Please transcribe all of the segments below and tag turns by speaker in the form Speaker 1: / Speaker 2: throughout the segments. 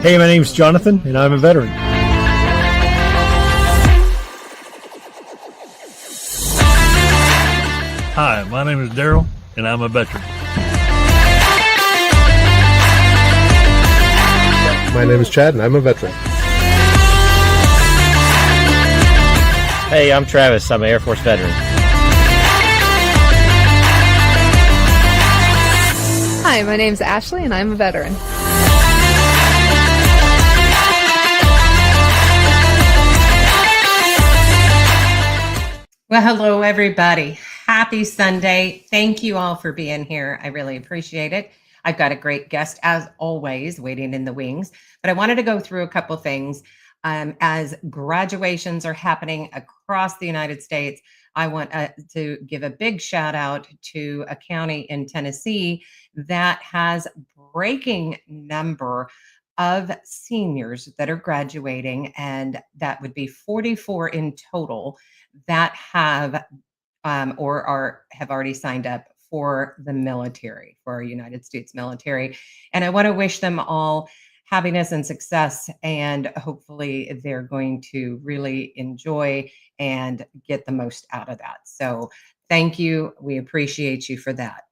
Speaker 1: Hey, my name's Jonathan, and I'm a veteran.
Speaker 2: Hi, my name is Daryl, and I'm a veteran.
Speaker 3: My name is Chad, and I'm a veteran.
Speaker 4: Hey, I'm Travis. I'm an Air Force veteran.
Speaker 5: Hi, my name's Ashley, and I'm a veteran.
Speaker 6: Well, hello, everybody. Happy Sunday. Thank you all for being here. I really appreciate it. I've got a great guest, as always, waiting in the wings. But I wanted to go through a couple things. As graduations are happening across the United States, I want to give a big shout out to a county in Tennessee that has breaking number of seniors that are graduating, and that would be 44 in total that have have already signed up for the military, for our United States military. And I want to wish them all happiness and success, and hopefully they're going to really enjoy and get the most out of that. So thank you. We appreciate you for that.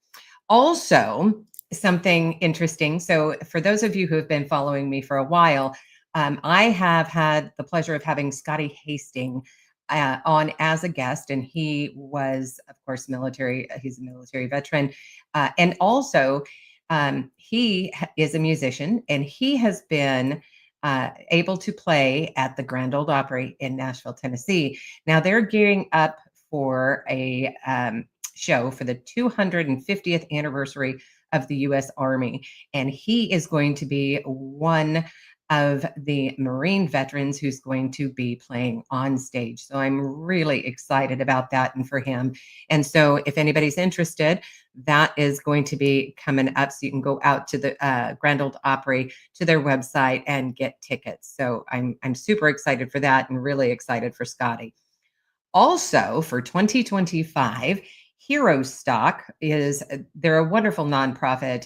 Speaker 6: Also, something interesting. So for those of you who have been following me for a while, I have had the pleasure of having Scotty Hastings on as a guest, and he was, of course, military. He's a military veteran, and also he is a musician, and he has been able to play at the Grand Ole Opry in Nashville, Tennessee. Now they're gearing up for a show for the 250th anniversary of the U.S. Army, and he is going to be one of the Marine veterans who's going to be playing on stage. So I'm really excited about that and for him. And so if anybody's interested, that is going to be coming up. So you can go out to the Grand Ole Opry, to their website, and get tickets. So I'm super excited for that and really excited for Scotty. Also for 2025, Hero Stock they're a wonderful nonprofit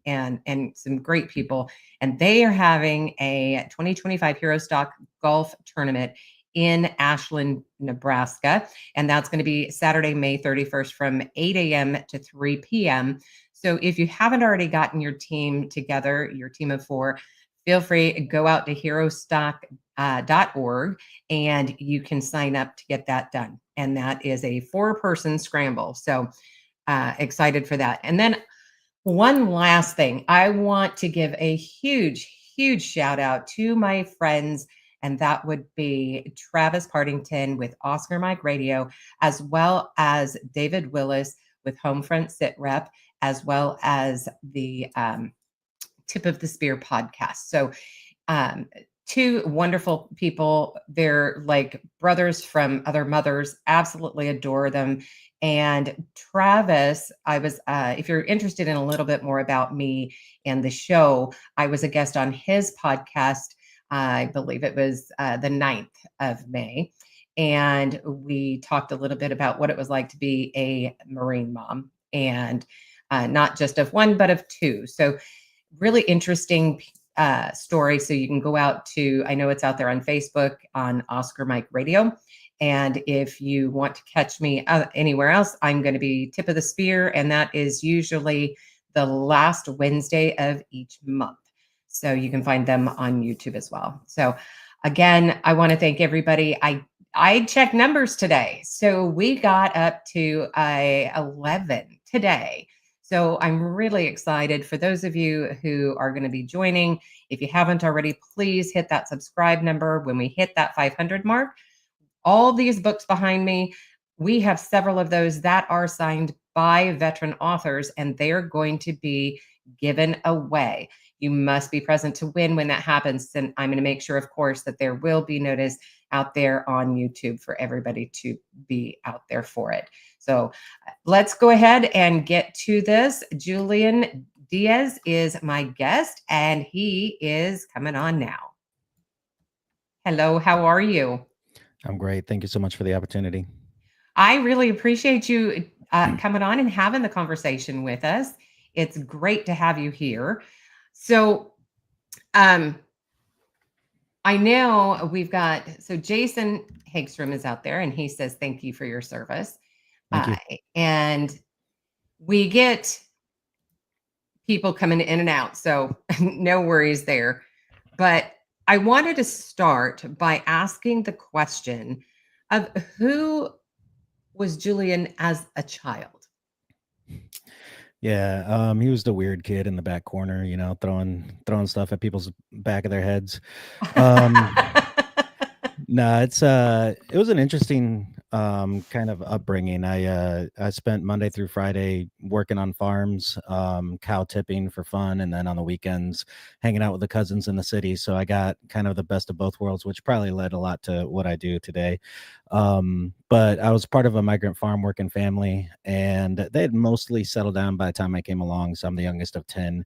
Speaker 6: and some great people, and they are having a 2025 Hero Stock golf tournament in Ashland, Nebraska, and that's going to be Saturday, May 31st from 8 a.m. to 3 p.m. So if you haven't already gotten your team together, your team of 4, feel free to go out to herostock.org and you can sign up to get that done. And that is a 4-person scramble. So excited for that. And then one last thing, I want to give a huge, huge shout out to my friends, and that would be Travis Partington with Oscar Mike Radio, as well as David Willis with Homefront Sit Rep, as well as the Tip of the Spear podcast. So 2 wonderful people. They're like brothers from other mothers. Absolutely adore them. And Travis, I was, if you're interested in a little bit more about me and the show, I was a guest on his podcast. I believe it was the 9th of May. And we talked a little bit about what it was like to be a Marine mom, and not just of 1, but of 2. So really interesting story. So you can go out to, I know it's out there on Facebook on Oscar Mike Radio. And if you want to catch me anywhere else, I'm going to be Tip of the Spear. And that is usually the last Wednesday of each month. So you can find them on YouTube as well. So again, I want to thank everybody. I checked numbers today. So we got up to 11 today. So I'm really excited for those of you who are going to be joining. If you haven't already, please hit that subscribe number. When we hit that 500 mark, all these books behind me, we have several of those that are signed by veteran authors, and they're going to be given away. You must be present to win when that happens. And I'm going to make sure, of course, that there will be notice out there on YouTube for everybody to be out there for it. So let's go ahead and get to this. Julian Diaz is my guest, and he is coming on now. Hello, how are you?
Speaker 7: I'm great. Thank you so much for the opportunity.
Speaker 6: I really appreciate you coming on and having the conversation with us. It's great to have you here. So I know we've got, so Jason Hagstrom is out there and he says, thank you for your service.
Speaker 7: Thank you.
Speaker 6: And we get people coming in and out, so no worries there. But I wanted to start by asking the question of who was Julian as a child?
Speaker 7: Yeah, he was the weird kid in the back corner, throwing stuff at people's back of their heads. Um, no, it was an interesting kind of upbringing. I spent Monday through Friday working on farms, cow tipping for fun, and then on the weekends hanging out with the cousins in the city. So I got kind of the best of both worlds, which probably led a lot to what I do today. But I was part of a migrant farm working family, and they had mostly settled down by the time I came along. So I'm the youngest of 10.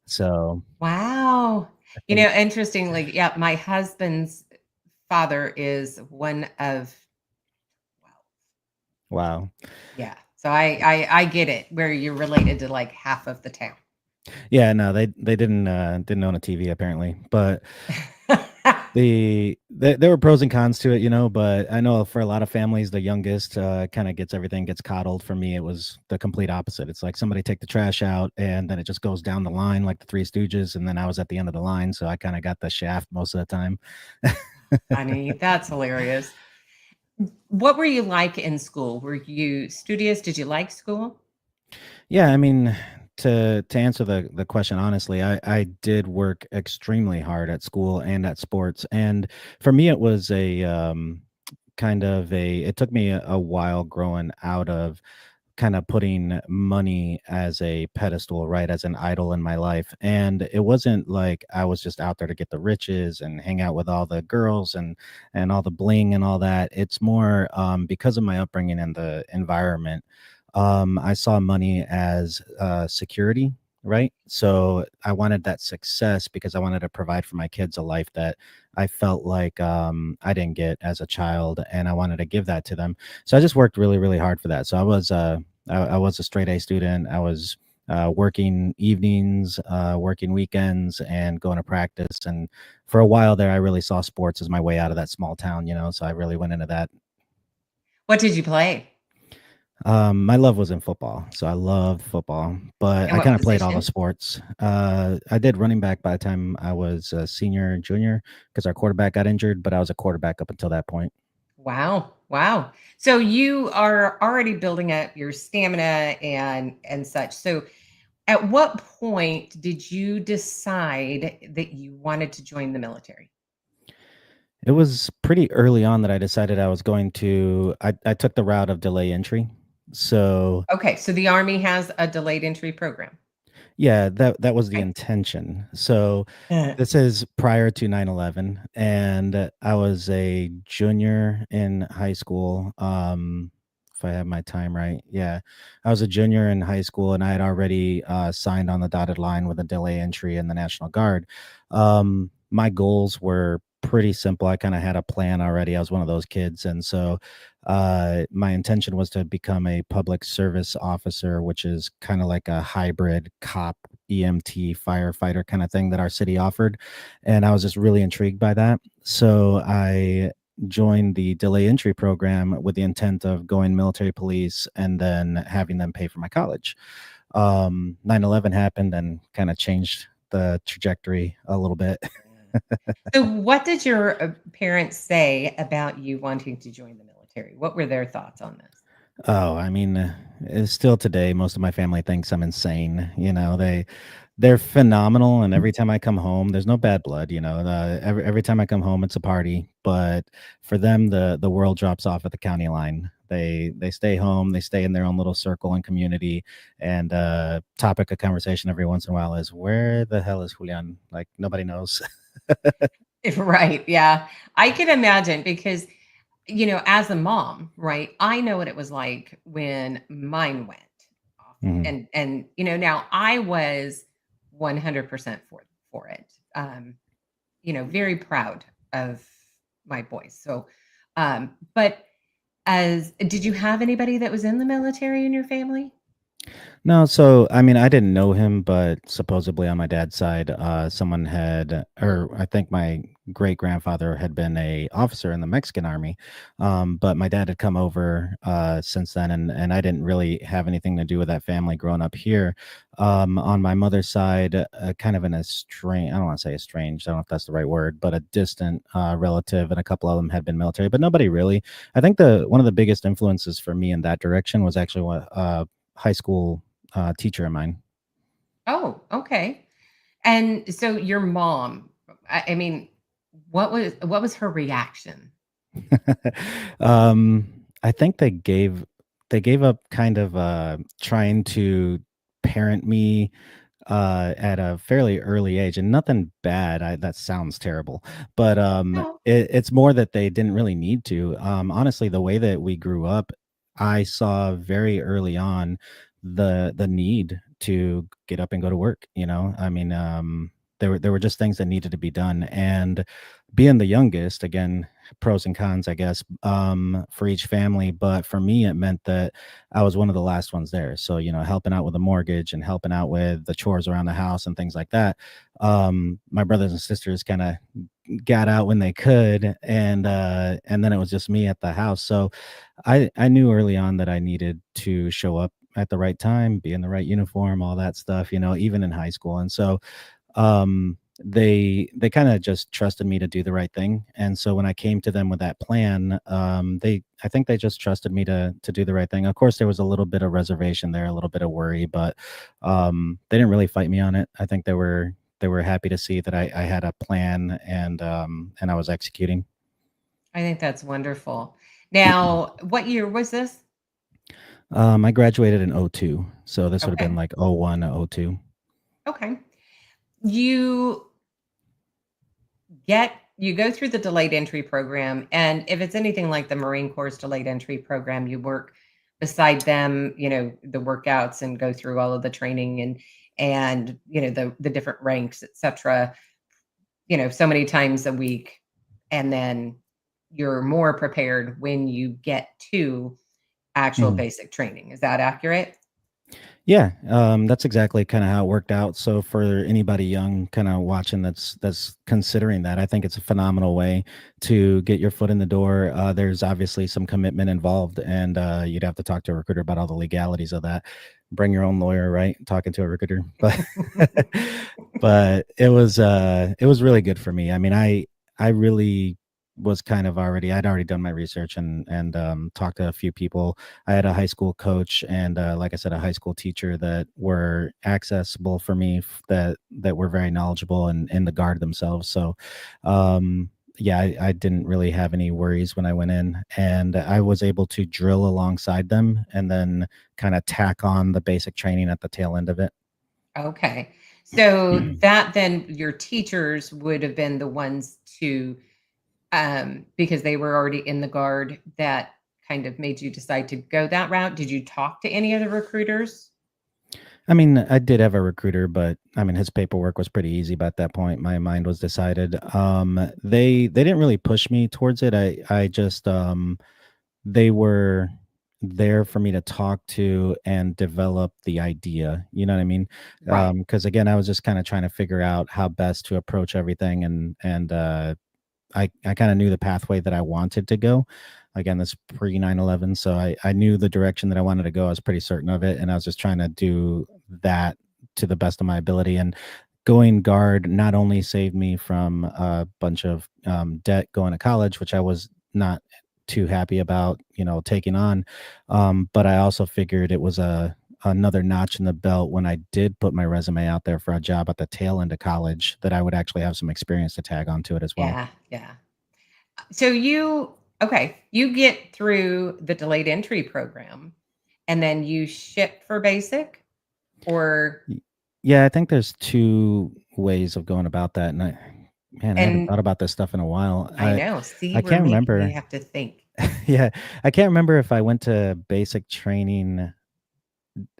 Speaker 7: So
Speaker 6: Wow.
Speaker 7: I think,
Speaker 6: Interestingly, yeah, my husband's father is one of, wow.
Speaker 7: wow.
Speaker 6: Yeah. So I get it where you're related to like half of the town.
Speaker 7: Yeah, no, they didn't own a TV apparently, but there were pros and cons to it, but I know for a lot of families, the youngest kind of gets coddled. For me, it was the complete opposite. It's like somebody take the trash out and then it just goes down the line like the Three Stooges, and then I was at the end of the line, so I kind of got the shaft most of the time.
Speaker 6: Funny. That's hilarious. What were you like in school? Were you studious? Did you like school?
Speaker 7: Yeah, I mean, to answer the question honestly, I did work extremely hard at school and at sports, and for me, it was a kind of a. It took me a while growing out of kind of putting money as a pedestal, right, as an idol in my life. And it wasn't like I was just out there to get the riches and hang out with all the girls and all the bling and all that. It's more because of my upbringing and the environment. I saw money as security, right? So I wanted that success because I wanted to provide for my kids a life that I felt like I didn't get as a child, and I wanted to give that to them. So I just worked really, really hard for that. So I was a straight A student. I was working evenings, working weekends, and going to practice. And for a while there, I really saw sports as my way out of that small town, So I really went into that.
Speaker 6: What did you play?
Speaker 7: My love was in football, so I loved football, but
Speaker 6: And
Speaker 7: I
Speaker 6: what
Speaker 7: kind of played all the
Speaker 6: position?
Speaker 7: sports. I did running back by the time I was a senior, junior, because our quarterback got injured, but I was a quarterback up until that point.
Speaker 6: Wow. Wow. So you are already building up your stamina and such. So at what point did you decide that you wanted to join the military?
Speaker 7: It was pretty early on that I decided I was going to. I took the route of delay entry, so
Speaker 6: Okay, so the Army has a delayed entry program.
Speaker 7: yeah, that was the
Speaker 6: Okay.
Speaker 7: intention. So this is prior to 9/11, and I was a junior in high school. If I have my time right, yeah, I was a junior in high school, and I had already signed on the dotted line with a delay entry in the National Guard. My goals were pretty simple. I kind of had a plan already. I was one of those kids, and so my intention was to become a public service officer, which is kind of like a hybrid cop, EMT, firefighter kind of thing that our city offered. And I was just really intrigued by that. So I joined the delay entry program with the intent of going military police and then having them pay for my college. 9/11 happened and kind of changed the trajectory a little bit.
Speaker 6: So what did your parents say about you wanting to join the military? What were their thoughts on this?
Speaker 7: Oh, I mean, still today, most of my family thinks I'm insane. They're phenomenal, and every time I come home, there's no bad blood. Every time I come home, it's a party. But for them, the world drops off at the county line. They stay home, they stay in their own little circle and community. And topic of conversation every once in a while is, where the hell is Julian? Like nobody knows.
Speaker 6: Right. Yeah. I can imagine because, as a mom, right, I know what it was like when mine went off.
Speaker 7: Mhm.
Speaker 6: And now I was 100% for it. Very proud of my boys. So, but as did you have anybody that was in the military in your family?
Speaker 7: No, so I mean, I didn't know him, but supposedly on my dad's side, someone had, or I think my great grandfather had been a officer in the Mexican army. But my dad had come over since then, and I didn't really have anything to do with that family growing up here. On my mother's side, kind of an estranged, I don't want to say estranged, I don't know if that's the right word, but a distant relative, and a couple of them had been military, but nobody really. I think the one of the biggest influences for me in that direction was actually what high school teacher of mine.
Speaker 6: Oh, okay. And so your mom, I mean, what was her reaction?
Speaker 7: I think they gave up kind of trying to parent me at a fairly early age, and nothing bad. That sounds terrible, but
Speaker 6: No.
Speaker 7: it's more that they didn't really need to. Honestly, the way that we grew up, I saw very early on the need to get up and go to work. I mean, there were just things that needed to be done, and being the youngest, again, pros and cons, I guess, for each family. But for me, it meant that I was one of the last ones there. So, helping out with the mortgage and helping out with the chores around the house and things like that. My brothers and sisters kind of got out when they could, and then it was just me at the house. So I knew early on that I needed to show up at the right time, be in the right uniform, all that stuff, even in high school. And so they kind of just trusted me to do the right thing. And so when I came to them with that plan, I think they just trusted me to do the right thing. Of course, there was a little bit of reservation there, a little bit of worry, but they didn't really fight me on it. I think they were happy to see that I had a plan, and I was executing.
Speaker 6: I think that's wonderful. Now, what year was this?
Speaker 7: I graduated in '02, so this would have been
Speaker 6: Okay.
Speaker 7: like '01, '02.
Speaker 6: Okay. You you go through the delayed entry program, and if it's anything like the Marine Corps delayed entry program, you work beside them, the workouts, and go through all of the training, and the different ranks, etc. So many times a week, and then you're more prepared when you get to actual basic training. Is that accurate?
Speaker 7: Yeah, that's exactly kind of how it worked out. So for anybody young kind of watching that's considering that, I think it's a phenomenal way to get your foot in the door. There's obviously some commitment involved, and you'd have to talk to a recruiter about all the legalities of that. Bring your own lawyer, right? Talking to a recruiter, but but it was really good for me. I mean, I really was kind of I'd already done my research and talked to a few people. I had a high school coach and, like I said, a high school teacher that were accessible for me, that were very knowledgeable and in the guard themselves. So, yeah, I didn't really have any worries when I went in, and I was able to drill alongside them and then kind of tack on the basic training at the tail end of it.
Speaker 6: Okay. So that then your teachers would have been the ones to because they were already in the guard that kind of made you decide to go that route. Did you talk to any of the recruiters?
Speaker 7: I mean, I did have a recruiter, but I mean, his paperwork was pretty easy. But at that point, my mind was decided. They didn't really push me towards it. I just they were there for me to talk to and develop the idea. You know what I mean?
Speaker 6: Right.
Speaker 7: Because again, I was just kind of trying to figure out how best to approach everything, and I kind of knew the pathway that I wanted to go. Again, this pre 9/11, so I knew the direction that I wanted to go. I was pretty certain of it, and I was just trying to do that to the best of my ability. And going guard not only saved me from a bunch of debt going to college, which I was not too happy about, taking on, but I also figured it was another notch in the belt when I did put my resume out there for a job at the tail end of college, that I would actually have some experience to tag onto it as well.
Speaker 6: Yeah. Yeah. So you get through the delayed entry program and then you ship for basic or
Speaker 7: Y- Yeah, I think there's two ways of going about that, and man, I haven't
Speaker 6: and
Speaker 7: thought about this stuff in a while.
Speaker 6: I
Speaker 7: I
Speaker 6: know, see,
Speaker 7: I
Speaker 6: we're
Speaker 7: can't
Speaker 6: making me
Speaker 7: remember.
Speaker 6: have to think.
Speaker 7: Yeah, I can't remember if I went to basic training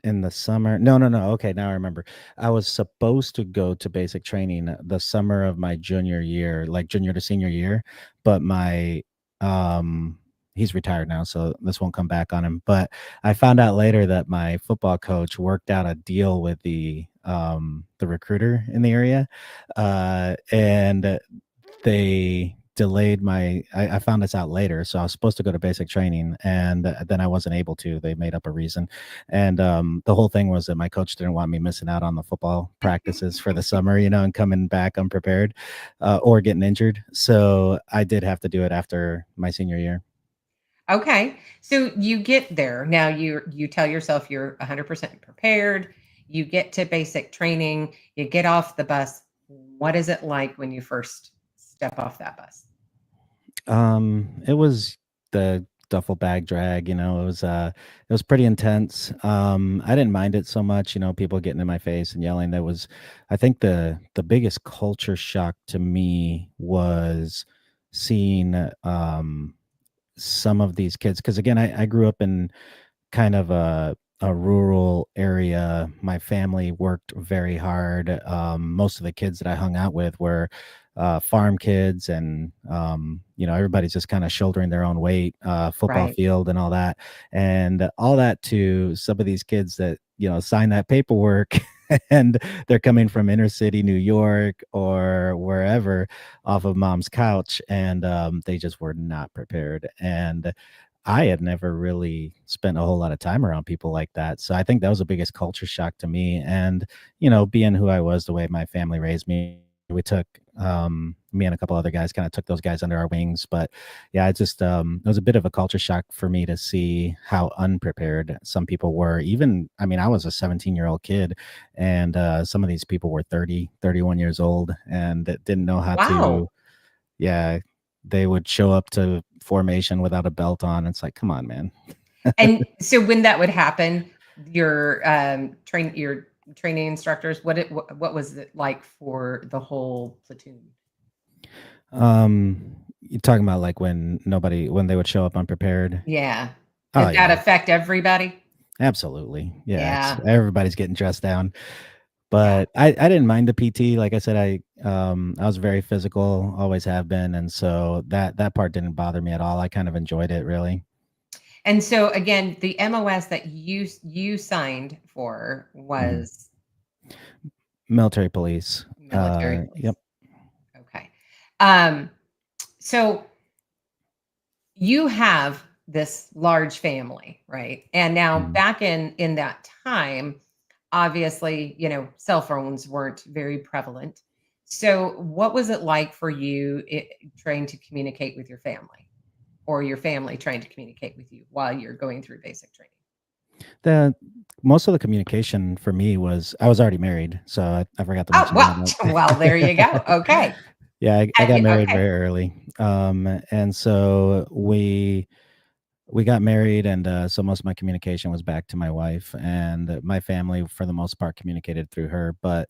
Speaker 7: in the summer. No, no, no. Okay, now I remember. I was supposed to go to basic training the summer of my junior year, like junior to senior year, but my um he's retired now, so this won't come back on him. But I found out later that my football coach worked out a deal with the recruiter in the area, and they delayed I found this out later, so I was supposed to go to basic training, and then I wasn't able to. They made up a reason, and the whole thing was that my coach didn't want me missing out on the football practices for the summer, and coming back unprepared, or getting injured. So I did have to do it after my senior year.
Speaker 6: Okay. So you get there. Now you tell yourself you're 100% prepared. You get to basic training, you get off the bus. What is it like when you first step off that bus?
Speaker 7: It was the duffel bag drag, it was pretty intense. I didn't mind it so much, people getting in my face and yelling. I think the biggest culture shock to me was seeing some of these kids, because again, I grew up in kind of a rural area. My family worked very hard. Most of the kids that I hung out with were farm kids, and everybody's just kind of shouldering their own weight, football
Speaker 6: Right.
Speaker 7: field and all that to some of these kids that sign that paperwork. And they're coming from inner city New York or wherever off of mom's couch, and they just were not prepared. And I had never really spent a whole lot of time around people like that. So I think that was the biggest culture shock to me. And, being who I was, the way my family raised me, we took me and a couple other guys kind of took those guys under our wings. But yeah, it was a bit of a culture shock for me to see how unprepared some people were. Even, I mean, I was a 17-year-old kid, and some of these people were 30, 31 years old, and didn't know how to,
Speaker 6: Wow.
Speaker 7: yeah, they would show up to formation without a belt on. It's like, come on, man.
Speaker 6: And so when that would happen, your training instructors, what was it like for the whole platoon?
Speaker 7: You're talking about like when they would show up unprepared.
Speaker 6: Yeah.
Speaker 7: Oh
Speaker 6: Did that
Speaker 7: yeah,
Speaker 6: affect everybody?
Speaker 7: absolutely. Yeah,
Speaker 6: Yeah.
Speaker 7: everybody's getting dressed down.
Speaker 6: Yeah.
Speaker 7: But I didn't mind the PT. Like I said, I was very physical, always have been, and so that part didn't bother me at all. I kind of enjoyed it, really.
Speaker 6: And so again, the MOS that you signed for
Speaker 7: Mhm.
Speaker 6: was
Speaker 7: Military police.
Speaker 6: military
Speaker 7: Yep.
Speaker 6: police. Okay. Um, so you have this large family, right? And now
Speaker 7: Mhm.
Speaker 6: back in that time, obviously, cell phones weren't very prevalent. So what was it like for you trying to communicate with your family, or your family trying to communicate with you while you're going through basic training?
Speaker 7: The Most of the communication for me was I was already married, so I forgot to
Speaker 6: Oh,
Speaker 7: mention
Speaker 6: well,
Speaker 7: that.
Speaker 6: well, there you go. Okay.
Speaker 7: Yeah, I got married
Speaker 6: Okay.
Speaker 7: very early. And so we got married, and so most of my communication was back to my wife, and my family for the most part communicated through her. But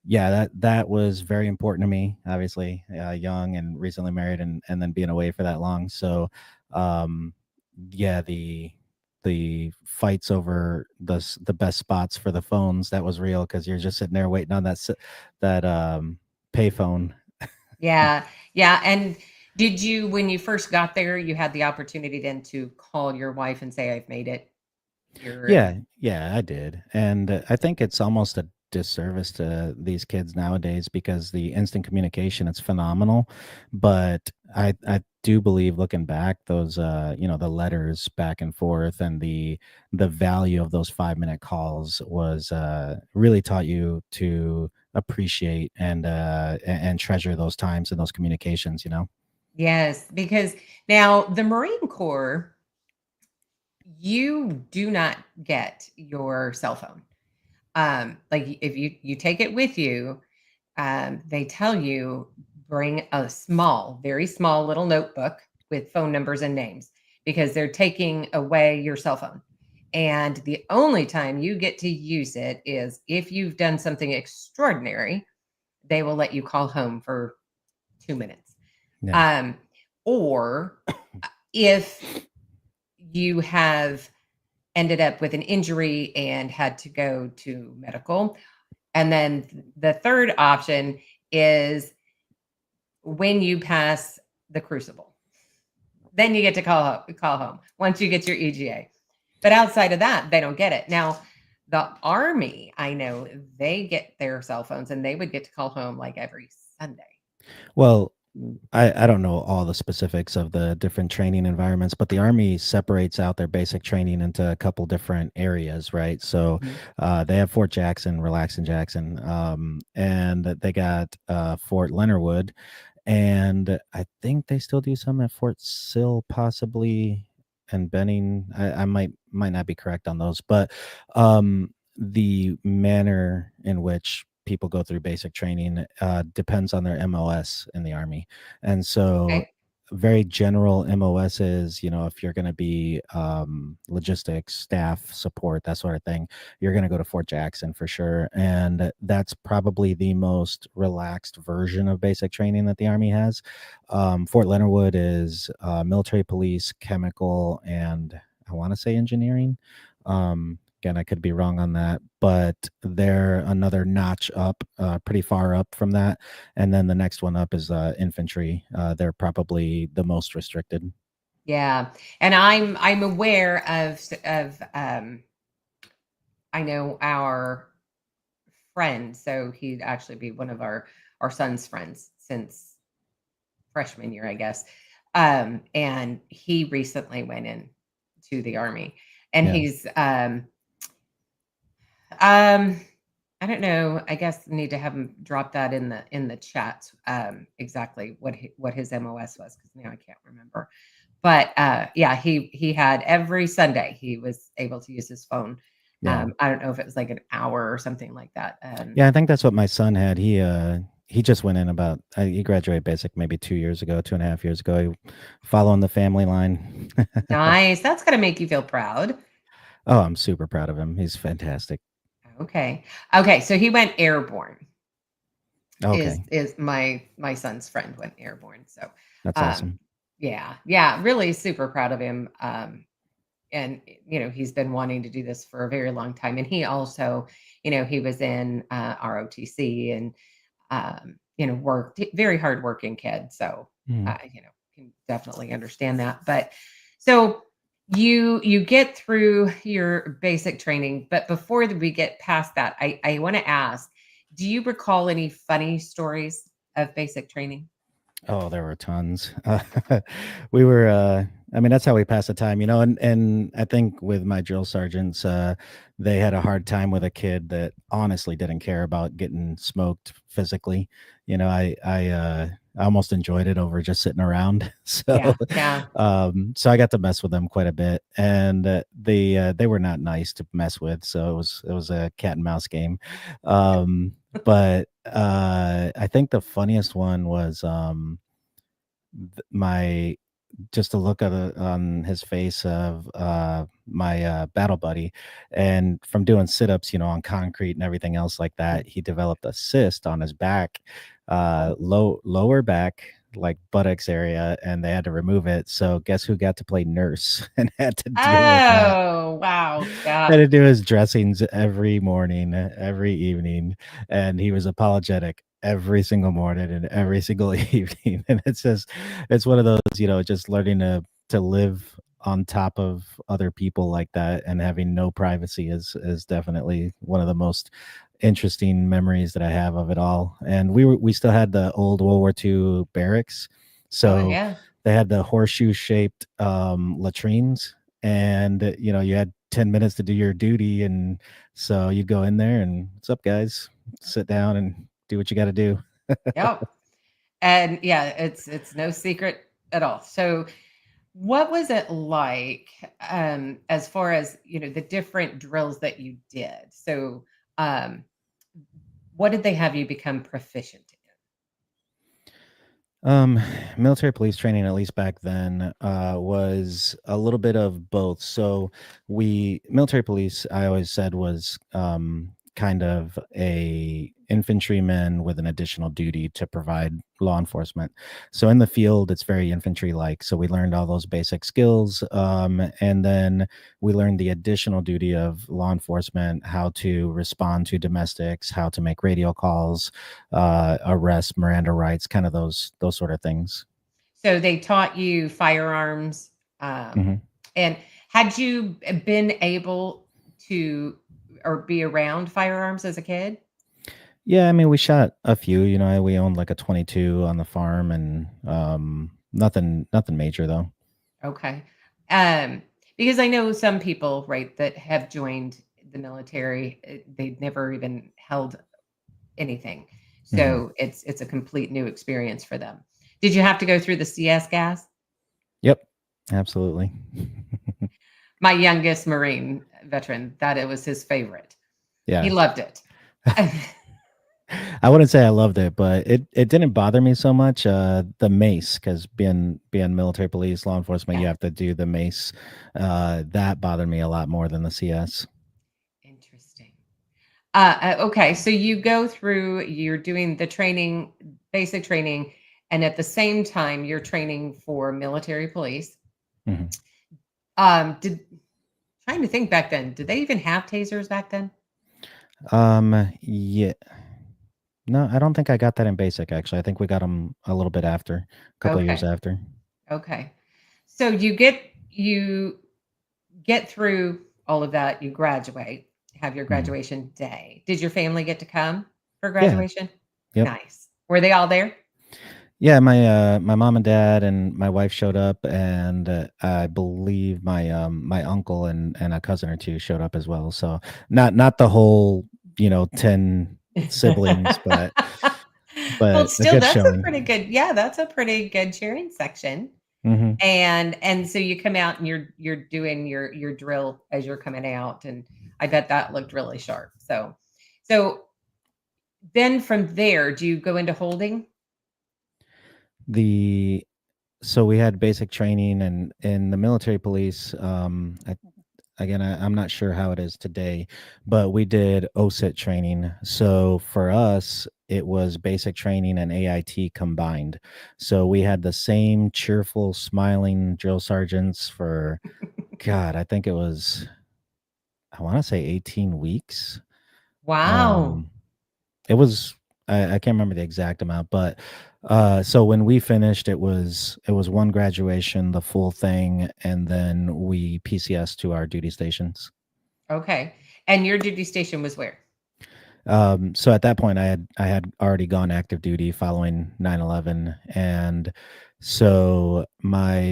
Speaker 7: yeah, that was very important to me, obviously, young and recently married, and then being away for that long. So um yeah, the fights over the best spots for the phones, that was real, because you're just sitting there waiting on that payphone.
Speaker 6: Yeah. Yeah. And did you, when you first got there, you had the opportunity then to call your wife and say, I've made it here? And
Speaker 7: Yeah, yeah, I did. And I think it's almost a disservice to these kids nowadays, because the instant communication, it's phenomenal. But I do believe, looking back, those the letters back and forth, and the value of those 5-minute calls was really taught you to appreciate and treasure those times and those communications,
Speaker 6: yes, because now the Marine Corps, you do not get your cell phone. Like if you take it with you, they tell you bring a small, very small little notebook with phone numbers and names, because they're taking away your cell phone. And the only time you get to use it is if you've done something extraordinary. They will let you call home for 2 minutes.
Speaker 7: Yeah.
Speaker 6: Um, or if you have ended up with an injury and had to go to medical. And then the third option is when you pass the crucible. Then you get to call home once you get your EGA. But outside of that, they don't get it. Now, the Army, I know they get their cell phones and they would get to call home like every Sunday.
Speaker 7: Well, I don't know all the specifics of the different training environments, but the Army separates out their basic training into a couple different areas, right? So they have Fort Jackson, Relaxing Jackson, and they got Fort Leonard Wood, and I think they still do some at Fort Sill, possibly, and Benning. I might not be correct on those, but the manner in which people go through basic training depends on their MOS in the Army. And so
Speaker 6: Okay.
Speaker 7: very general MOS is, if you're going to be logistics, staff, support, that sort of thing, you're going to go to Fort Jackson for sure. And that's probably the most relaxed version of basic training that the Army has. Fort Leonard Wood is military police, chemical, and I want to say engineering. Again, I could be wrong on that, but they're another notch up, pretty far up from that. And then the next one up is infantry. They're probably the most restricted.
Speaker 6: Yeah, and I'm aware of I know our friend, so he'd actually be one of our son's friends since freshman year, I guess. And he recently went in to the Army, and
Speaker 7: Yeah.
Speaker 6: he's I don't know. I guess need to have him drop that in the chat. Exactly what his MOS was, because now I can't remember. But yeah, he had every Sunday he was able to use his phone.
Speaker 7: Yeah.
Speaker 6: I don't know if it was like an hour or something like that.
Speaker 7: Yeah, I think that's what my son had. He just went in about he graduated basic maybe 2 years ago, 2.5 years ago, following the family line.
Speaker 6: Nice. That's gonna make you feel proud.
Speaker 7: Oh, I'm super proud of him. He's fantastic.
Speaker 6: Okay. Okay. So he went airborne.
Speaker 7: Okay,
Speaker 6: Is my son's friend went airborne. So
Speaker 7: that's
Speaker 6: um,
Speaker 7: awesome.
Speaker 6: yeah, really super proud of him. And he's been wanting to do this for a very long time. And he also, he was in ROTC and worked, very hardworking kid. So
Speaker 7: Mhm.
Speaker 6: can definitely understand that. But so you get through your basic training, but before we get past that, I want to ask, do you recall any funny stories of basic training?
Speaker 7: Oh, there were tons. We were, I mean, that's how we pass the time, and I think with my drill sergeants, they had a hard time with a kid that honestly didn't care about getting smoked physically. I almost enjoyed it over just sitting around. So,
Speaker 6: Yeah.
Speaker 7: so I got to mess with them quite a bit, and they were not nice to mess with. So it was a cat and mouse game. But I think the funniest one was my just to look at on his face of my battle buddy, and from doing sit-ups, on concrete and everything else like that, he developed a cyst on his back, lower back, like buttocks area, and they had to remove it. So guess who got to play nurse and had to deal with that?
Speaker 6: Oh, wow. Yeah.
Speaker 7: Had to do his dressings every morning, every evening, and he was apologetic every single morning and every single evening. And it's one of those, just learning to live on top of other people like that and having no privacy is definitely one of the most interesting memories that I have of it all. And we still had the old World War II barracks,
Speaker 6: Oh,
Speaker 7: so
Speaker 6: yeah.
Speaker 7: they had the horseshoe shaped latrines, and you had 10 minutes to do your duty, and so you'd go in there and what's up, guys, sit down and do what you got to do.
Speaker 6: Yep. And yeah, it's no secret at all. So what was it like, as far as, the different drills that you did? So what did they have you become proficient
Speaker 7: Military police training, at least back then, was a little bit of both. So military police, I always said, was kind of a infantryman with an additional duty to provide law enforcement. So in the field, it's very infantry like. So we learned all those basic skills, and then we learned the additional duty of law enforcement, how to respond to domestics, how to make radio calls, arrest, Miranda rights, kind of those sort of things.
Speaker 6: So they taught you firearms.
Speaker 7: hmm
Speaker 6: And had you been able to or be around firearms as a kid?
Speaker 7: Yeah, I mean, we shot a few. We owned like a 22 on the farm, and nothing major though.
Speaker 6: Okay. Um, because I know some people, right, that have joined the military, they've never even held anything.
Speaker 7: hmm
Speaker 6: So it's a complete new experience for them. Did you have to go through the CS gas?
Speaker 7: Yep, absolutely.
Speaker 6: My youngest Marine veteran, that it was his favorite. He
Speaker 7: Yeah.
Speaker 6: loved it.
Speaker 7: I wouldn't say I loved it, but it didn't bother me so much. The mace, because being military police, law enforcement, you
Speaker 6: Yeah.
Speaker 7: have to do the mace. That bothered me a lot more than the CS.
Speaker 6: Interesting. Okay, so you go through, you're doing the training, basic training, and at the same time, you're training for military police.
Speaker 7: hmm
Speaker 6: Did trying to think back then, did they even have tasers back then?
Speaker 7: Yeah. No, I don't think I got that in basic. Actually, I think we got them a little bit after, a couple of years
Speaker 6: Okay,
Speaker 7: after.
Speaker 6: okay. So you get through all of that, you graduate, have your
Speaker 7: Mhm.
Speaker 6: graduation day. Did your family get to come for
Speaker 7: Yeah.
Speaker 6: graduation?
Speaker 7: Yep.
Speaker 6: Nice. Were they all there?
Speaker 7: Yeah, my mom and dad and my wife showed up, and I believe my uncle and a cousin or two showed up as well. So not the whole 10 siblings,
Speaker 6: Well,
Speaker 7: but a
Speaker 6: still,
Speaker 7: good
Speaker 6: that's a pretty
Speaker 7: showing.
Speaker 6: good, yeah, that's a pretty good cheering section.
Speaker 7: hmm
Speaker 6: And so you come out and you're doing your drill as you're coming out, and I bet that looked really sharp. So then from there, do you go into holding?
Speaker 7: The So we had basic training, and in the military police. Again, I'm not sure how it is today, but we did OSIT training. So for us, it was basic training and AIT combined. So we had the same cheerful, smiling drill sergeants for, God, I think it was, I want to say 18 weeks.
Speaker 6: Wow.
Speaker 7: Um, it was, I can't remember the exact amount, but so when we finished, it was one graduation, the full thing, and then we PCS to our duty stations.
Speaker 6: Okay. And your duty station was where?
Speaker 7: So at that point, I had already gone active duty following 9/11, and so my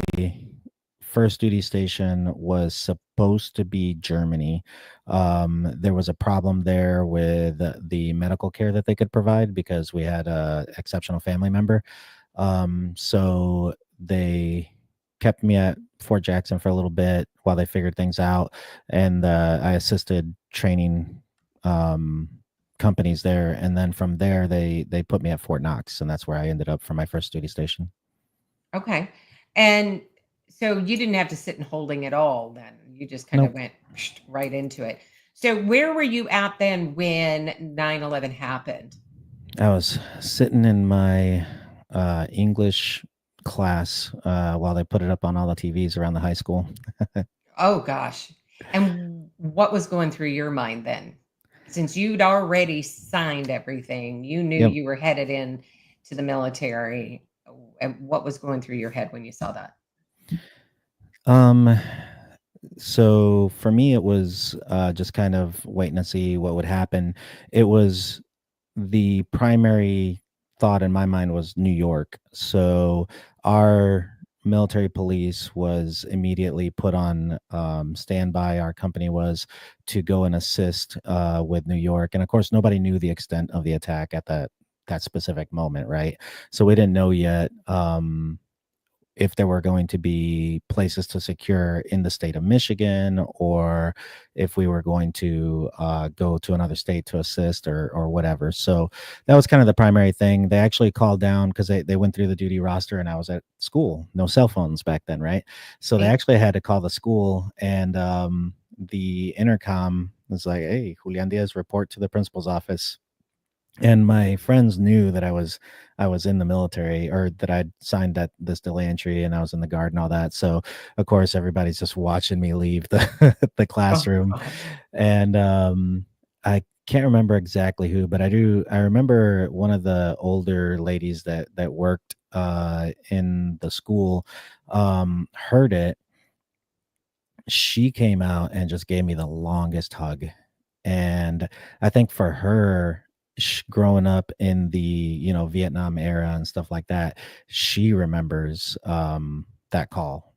Speaker 7: first duty station was supposed to be Germany. There was a problem there with the medical care that they could provide because we had a exceptional family member. So they kept me at Fort Jackson for a little bit while they figured things out, and I assisted training um, companies there, and then from there they put me at Fort Knox, and that's where I ended up for my first duty station.
Speaker 6: Okay. And so you didn't have to sit in holding at all then. You just kind of
Speaker 7: Nope.
Speaker 6: went right into it. So where were you at then when 9/11 happened?
Speaker 7: I was sitting in my English class while they put it up on all the TVs around the high school.
Speaker 6: Oh gosh. And what was going through your mind then? Since you'd already signed everything, you knew
Speaker 7: Yep.
Speaker 6: you were headed in to the military. And what was going through your head when you saw that?
Speaker 7: Um, so for me, it was just kind of waiting to see what would happen. It was the primary thought in my mind was New York. So our military police was immediately put on standby. Our company was to go and assist with New York, and of course, nobody knew the extent of the attack at that specific moment, right? So we didn't know yet. If there were going to be places to secure in the state of Michigan, or if we were going to go to another state to assist, or whatever. So that was kind of the primary thing. They actually called down because they went through the duty roster, and I was at school. No cell phones back then, right? So they
Speaker 6: Right?
Speaker 7: actually had to call the school, and the intercom was like, "Hey, Julian Diaz, report to the principal's office." And my friends knew that I was in the military, or that I'd signed that this delay entry, and I was in the guard and all that. So of course everybody's just watching me leave the the
Speaker 6: Oh
Speaker 7: classroom.
Speaker 6: gosh.
Speaker 7: And I can't remember exactly who, but I remember one of the older ladies that worked in the school heard it, she came out and just gave me the longest hug. And I think for her, growing up in the Vietnam era and stuff like that, she remembers that call,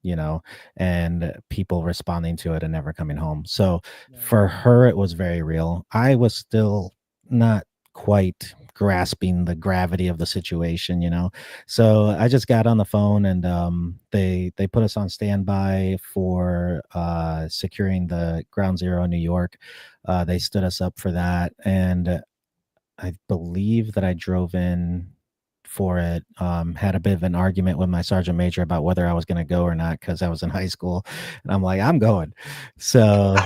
Speaker 7: and people responding to it and never coming home. So for her, it was very real. I was still not quite grasping the gravity of the situation, so I just got on the phone, and they put us on standby for securing the ground zero in New York. They stood us up for that, and I believe that I drove in for it. Had a bit of an argument with my sergeant major about whether I was going to go or not, because I was in high school, and I'm like, I'm going. So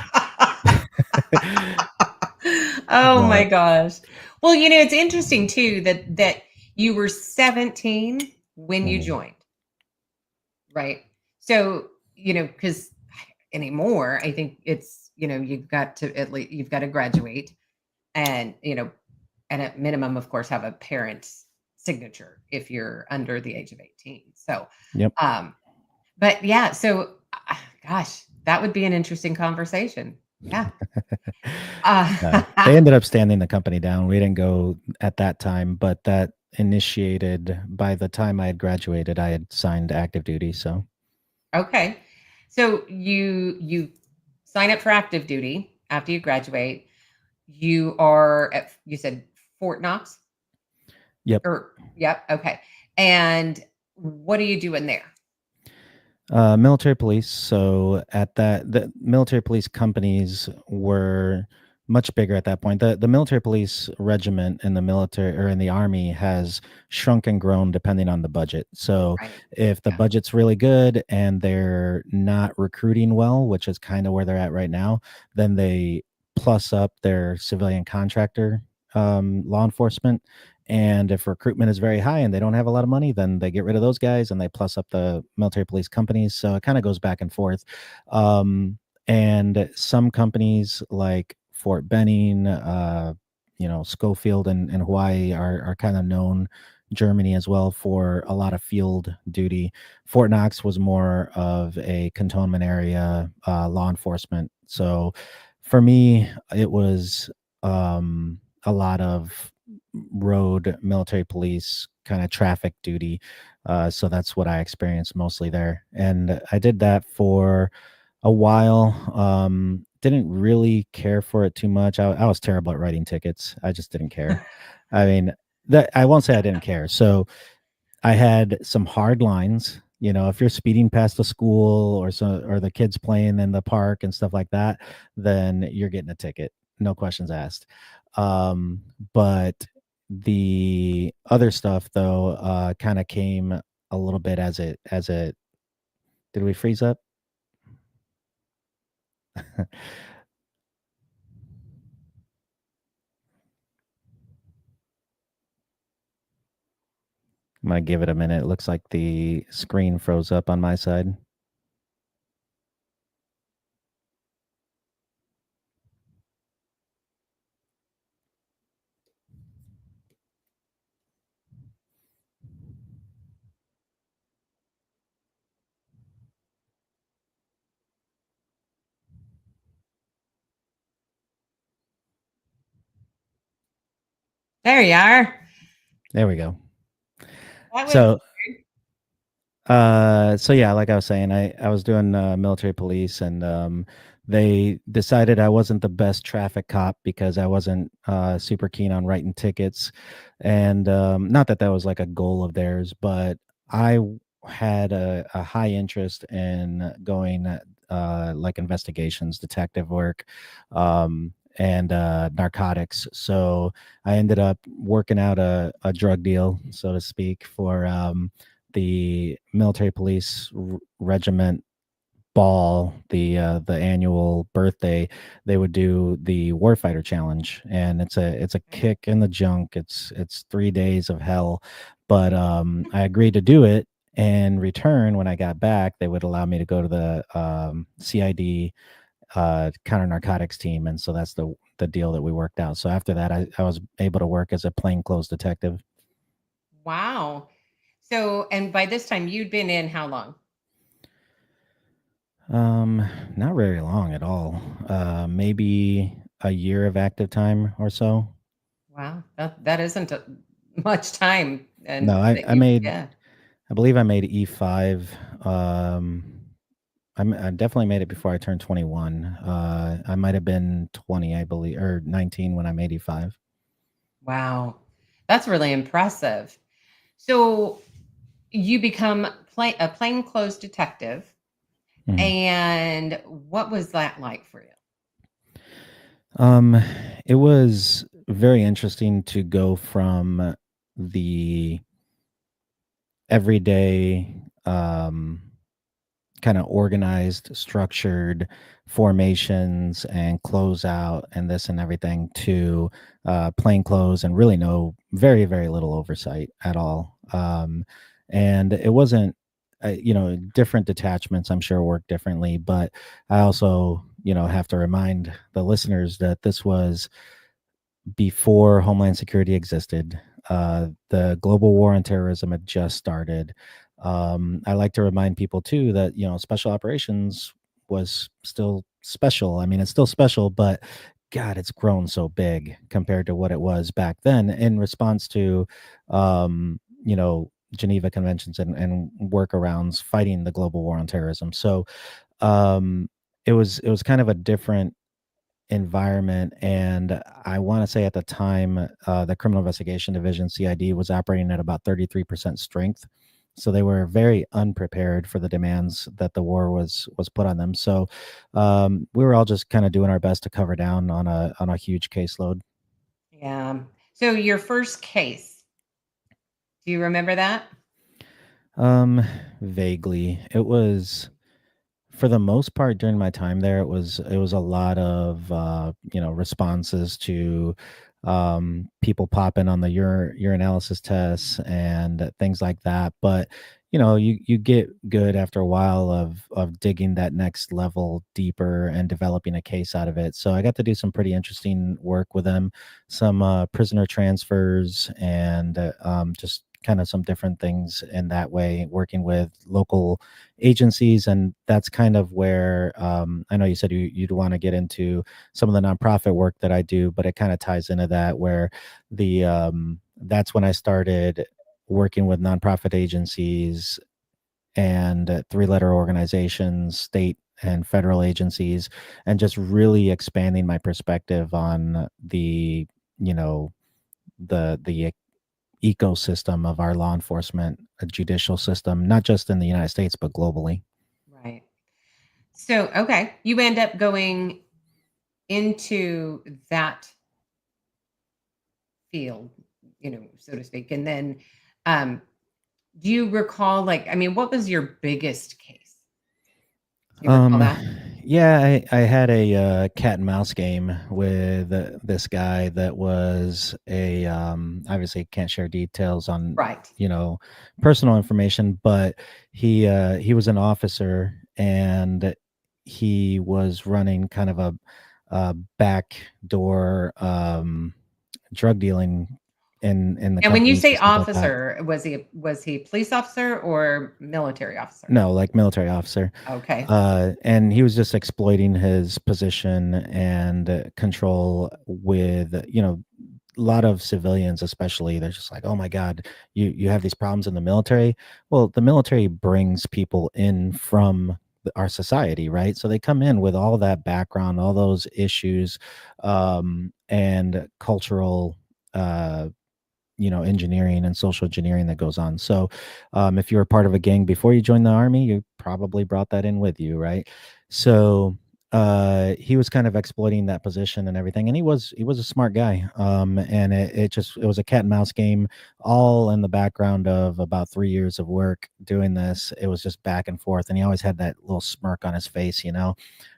Speaker 6: Oh my
Speaker 7: but
Speaker 6: gosh. Well, it's interesting too that you were 17 when you
Speaker 7: Mhm.
Speaker 6: joined, right? So, because anymore, I think it's, you've got to at least you've got to graduate and, and at minimum, of course, have a parent's signature if you're under the age of 18. So,
Speaker 7: Yep.
Speaker 6: but yeah, so gosh, that would be an interesting conversation. Yeah.
Speaker 7: They ended up standing the company down. We didn't go at that time, but that initiated by the time I had graduated, I had signed active duty. So
Speaker 6: Okay. So you sign up for active duty after you graduate. You are at, you said, Fort Knox?
Speaker 7: yep.
Speaker 6: Or yep, okay. And what are you doing there?
Speaker 7: Military police. So at that, the military police companies were much bigger at that point. The military police regiment in the military or in the army has shrunk and grown depending on the budget. So
Speaker 6: Right.
Speaker 7: if the
Speaker 6: Yeah.
Speaker 7: budget's really good and they're not recruiting well, which is kind of where they're at right now, then they plus up their civilian contractor law enforcement. And if recruitment is very high and they don't have a lot of money, then they get rid of those guys and they plus up the military police companies. So it kind of goes back and forth. And some companies like Fort Benning, Schofield and Hawaii are kind of known, Germany as well, for a lot of field duty. Fort Knox was more of a cantonment area, law enforcement. So for me, it was a lot of road military police kind of traffic duty. So that's what I experienced mostly there. And I did that for a while. Didn't really care for it too much. I was terrible at writing tickets. I just didn't care. I mean, that I won't say I didn't care. So I had some hard lines. If you're speeding past the school or the kids playing in the park and stuff like that, then you're getting a ticket. No questions asked. But the other stuff though kind of came a little bit as it did we freeze up? Might give it a minute. It looks like the screen froze up on my side.
Speaker 6: There you are.
Speaker 7: There we go.
Speaker 6: That was
Speaker 7: So yeah, like I was saying, I was doing military police, and they decided I wasn't the best traffic cop because I wasn't super keen on writing tickets. And not that that was like a goal of theirs, but had a high interest in going like investigations, detective work, and narcotics. So I ended up working out a drug deal, so to speak, for the military police regiment ball, the annual birthday. They would do the warfighter challenge, and it's a kick in the junk. It's 3 days of hell, but I agreed to do it. In return, when I got back, they would allow me to go to the CID counter narcotics team, and so that's the deal that we worked out. So after that, I was able to work as a plainclothes detective.
Speaker 6: wow. So, and by this time you'd been in how long?
Speaker 7: Not very long at all. Maybe a year of active time or so.
Speaker 6: Wow, that isn't much time,
Speaker 7: No,
Speaker 6: and
Speaker 7: I,
Speaker 6: that
Speaker 7: I
Speaker 6: you,
Speaker 7: made,
Speaker 6: yeah.
Speaker 7: I believe I made E5. I definitely made it before I turned 21. I might have been 20, I believe, or 19 when I made E5.
Speaker 6: Wow, that's really impressive. So you become a plainclothes detective,
Speaker 7: Mhm.
Speaker 6: and what was that like for you?
Speaker 7: Um, it was very interesting to go from the everyday, kind of organized, structured formations and closeout and this and everything to plain clothes and really no very very little oversight at all. And it wasn't, different detachments I'm sure work differently, but I also have to remind the listeners that this was before Homeland Security existed. The global war on terrorism had just started. I like to remind people too that special operations was still special. I mean, it's still special, but God, it's grown so big compared to what it was back then in response to, Geneva Conventions and workarounds fighting the global war on terrorism. So it was kind of a different environment. And I want to say at the time, the Criminal Investigation Division, CID, was operating at about 33% strength. So they were very unprepared for the demands that the war was put on them. So we were all just kind of doing our best to cover down on a huge caseload.
Speaker 6: Yeah. So your first case, do you remember that?
Speaker 7: Um, Vaguely, it was for the most part during my time there. It was a lot of responses to people popping on the urinalysis tests and things like that. But you get good after a while of digging that next level deeper and developing a case out of it. So I got to do some pretty interesting work with them, some prisoner transfers, and just kind of some different things in that way, working with local agencies. And that's kind of where I know you said you'd want to get into some of the nonprofit work that I do, but it kind of ties into that, where the that's when I started working with nonprofit agencies and three-letter organizations, state and federal agencies, and just really expanding my perspective on you know the ecosystem of our law enforcement, judicial system, not just in the United States but globally.
Speaker 6: Right. So, okay, you end up going into that field, so to speak. And then, um, do you recall, like, I mean, what was your biggest case? Do you recall
Speaker 7: Um,
Speaker 6: that?
Speaker 7: yeah, I had a cat and mouse game with this guy that was a obviously can't share details on
Speaker 6: Right.
Speaker 7: you know personal information, but he was an officer and he was running kind of a backdoor drug dealing in the
Speaker 6: And when you
Speaker 7: companies
Speaker 6: say
Speaker 7: and stuff like that.
Speaker 6: officer, was he a police officer or military officer?
Speaker 7: No, like military officer.
Speaker 6: Okay.
Speaker 7: And he was just exploiting his position and control with, a lot of civilians, especially. They're just like, oh my God, you have these problems in the military. Well, the military brings people in from our society, right? So they come in with all that background, all those issues, and cultural engineering and social engineering that goes on. So if you were part of a gang before you joined the army, you probably brought that in with you, right? So he was kind of exploiting that position and everything, and he was a smart guy. And it was a cat and mouse game, all in the background of about 3 years of work doing this. It was just back and forth, and he always had that little smirk on his face,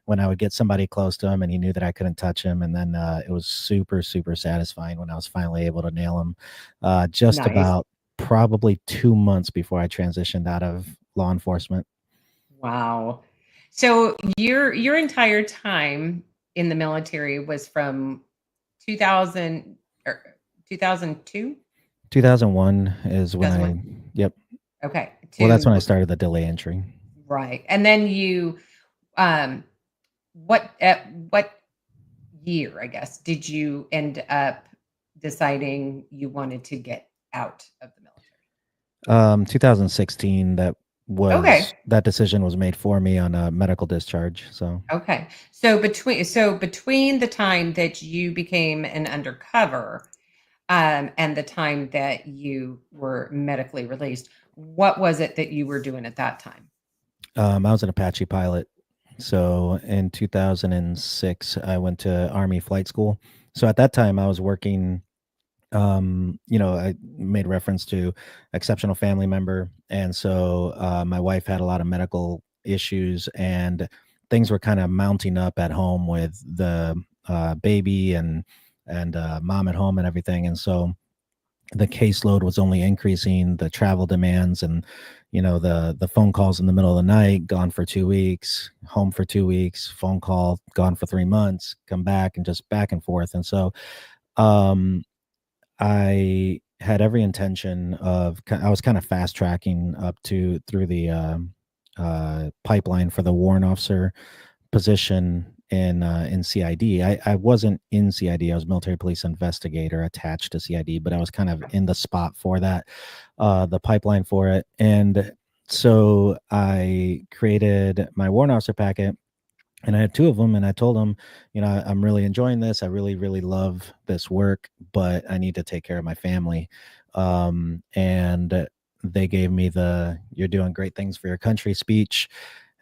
Speaker 7: when I would get somebody close to him and he knew that I couldn't touch him. And then it was super, super satisfying when I was finally able to nail him, just
Speaker 6: Nice.
Speaker 7: about probably 2 months before I transitioned out of law enforcement.
Speaker 6: Wow. So your entire time in the military was from 2000 or 2002?
Speaker 7: 2001 is when
Speaker 6: 2001.
Speaker 7: yep.
Speaker 6: Okay.
Speaker 7: Well, that's when I started the delay entry.
Speaker 6: Right. And then you, what year, I guess, did you end up deciding you wanted to get out of the military?
Speaker 7: 2016.
Speaker 6: Okay.
Speaker 7: That decision was made for me on a medical discharge. So
Speaker 6: Okay. So between the time that you became an undercover, and the time that you were medically released, what was it that you were doing at that time?
Speaker 7: I was an Apache pilot. So in 2006, I went to Army flight school. So at that time, I was working. I made reference to exceptional family member, and so my wife had a lot of medical issues, and things were kind of mounting up at home with the baby and mom at home and everything, and so the caseload was only increasing, the travel demands, and the phone calls in the middle of the night, gone for 2 weeks, home for 2 weeks, phone call, gone for 3 months, come back, and just back and forth. And so um I had every intention of I was kind of fast tracking up to through the pipeline for the warrant officer position in CID. I wasn't in CID. I was military police investigator attached to CID, but I was kind of in the spot for that, the pipeline for it. And so I created my warrant officer packet, and I had two of them, and I told them, I'm really enjoying this. I really, really love this work, but I need to take care of my family. And they gave me the "you're doing great things for your country" speech.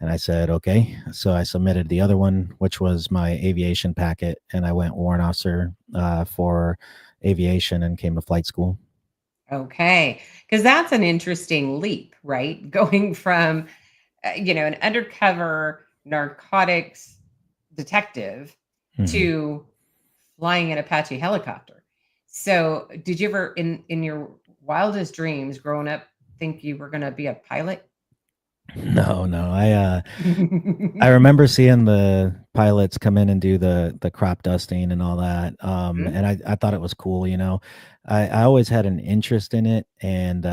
Speaker 7: And I said, okay. So I submitted the other one, which was my aviation packet, and I went warrant officer for aviation and came to flight school.
Speaker 6: Okay. Because that's an interesting leap, right? Going from, an undercover narcotics detective
Speaker 7: Mhm.
Speaker 6: to flying an Apache helicopter. So, did you ever, in your wildest dreams growing up, think you were going to be a pilot?
Speaker 7: No. I remember seeing the pilots come in and do the crop dusting and all that.
Speaker 6: Mhm.
Speaker 7: And I thought it was cool. I always had an interest in it, and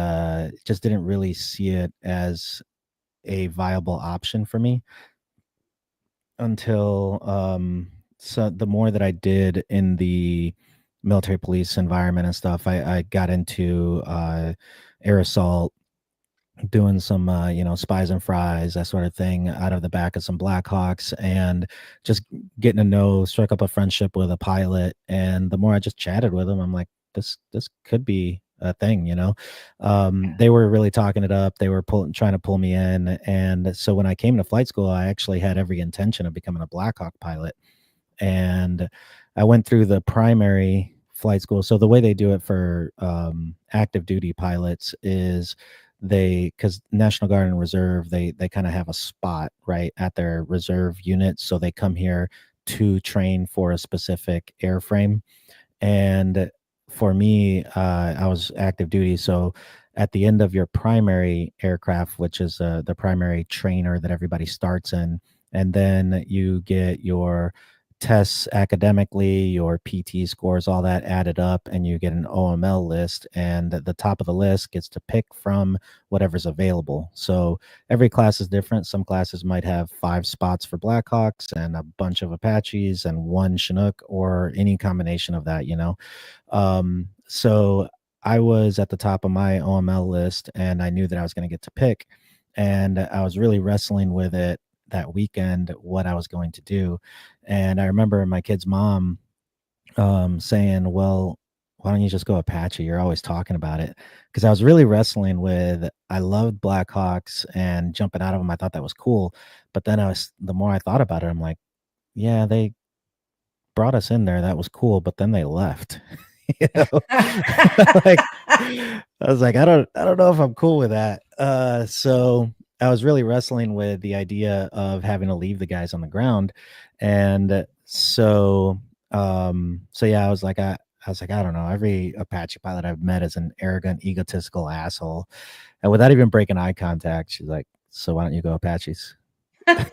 Speaker 7: just didn't really see it as a viable option for me until so the more that I did in the military police environment and stuff, I got into air assault, doing some spies and fries, that sort of thing, out of the back of some Blackhawks, and just getting to know, struck up a friendship with a pilot. And the more I just chatted with him, I'm like, this could be a thing. They were really talking it up. They were trying to pull me in. And so when I came to flight school, I actually had every intention of becoming a Blackhawk pilot. And I went through the primary flight school. So the way they do it for active duty pilots is because National Guard and Reserve, they kind of have a spot right at their reserve unit. So they come here to train for a specific airframe. And for me, I was active duty. So at the end of your primary aircraft, which is the primary trainer that everybody starts in, and then you get your tests academically, your PT scores, all that added up, and you get an OML list. And at the top of the list gets to pick from whatever's available. So every class is different. Some classes might have 5 spots for Blackhawks and a bunch of Apaches and 1 Chinook, or any combination of that. So I was at the top of my OML list, and I knew that I was going to get to pick. And I was really wrestling with it that weekend, what I was going to do. And I remember my kid's mom saying, well, why don't you just go Apache? You're always talking about it. Because I was really wrestling with, I loved Blackhawks and jumping out of them. I thought that was cool. But then the more I thought about it, I'm like, yeah, they brought us in there. That was cool. But then they left. Like, I was like, I don't know if I'm cool with that. So I was really wrestling with the idea of having to leave the guys on the ground. And so yeah, I don't know. Every Apache pilot I've met is an arrogant, egotistical asshole. And without even breaking eye contact, she's like, so why don't you go Apaches?
Speaker 6: Okay,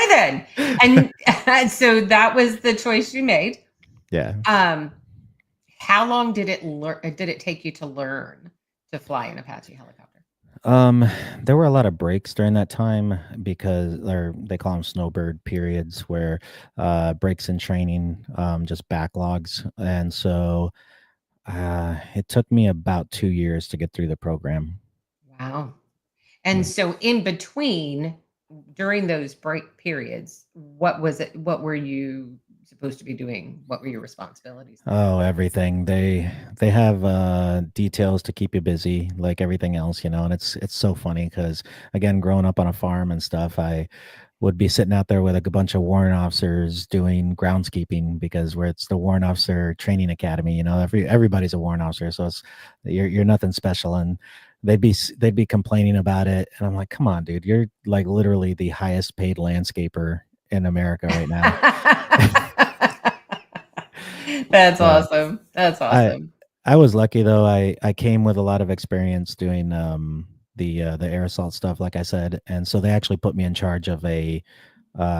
Speaker 6: then. And so that was the choice you made.
Speaker 7: Yeah.
Speaker 6: How long did it take you to learn to fly an Apache helicopter?
Speaker 7: There were a lot of breaks during that time because they call them snowbird periods where breaks in training, just backlogs. And so it took me about 2 years to get through the program.
Speaker 6: Wow. And so in between, during those break periods, what was it? What were you supposed to be doing? What were your responsibilities?
Speaker 7: Oh, everything. They have details to keep you busy, like everything else, and it's so funny because again, growing up on a farm and stuff, I would be sitting out there with a bunch of warrant officers doing groundskeeping because it's the warrant officer training academy. Everybody's a warrant officer, so you're nothing special, and they'd be complaining about it, and I'm like, come on, dude, you're like literally the highest paid landscaper in America right now.
Speaker 6: That's awesome. That's awesome.
Speaker 7: I was lucky though. I came with a lot of experience doing the air assault stuff, like I said, and so they actually put me in charge of a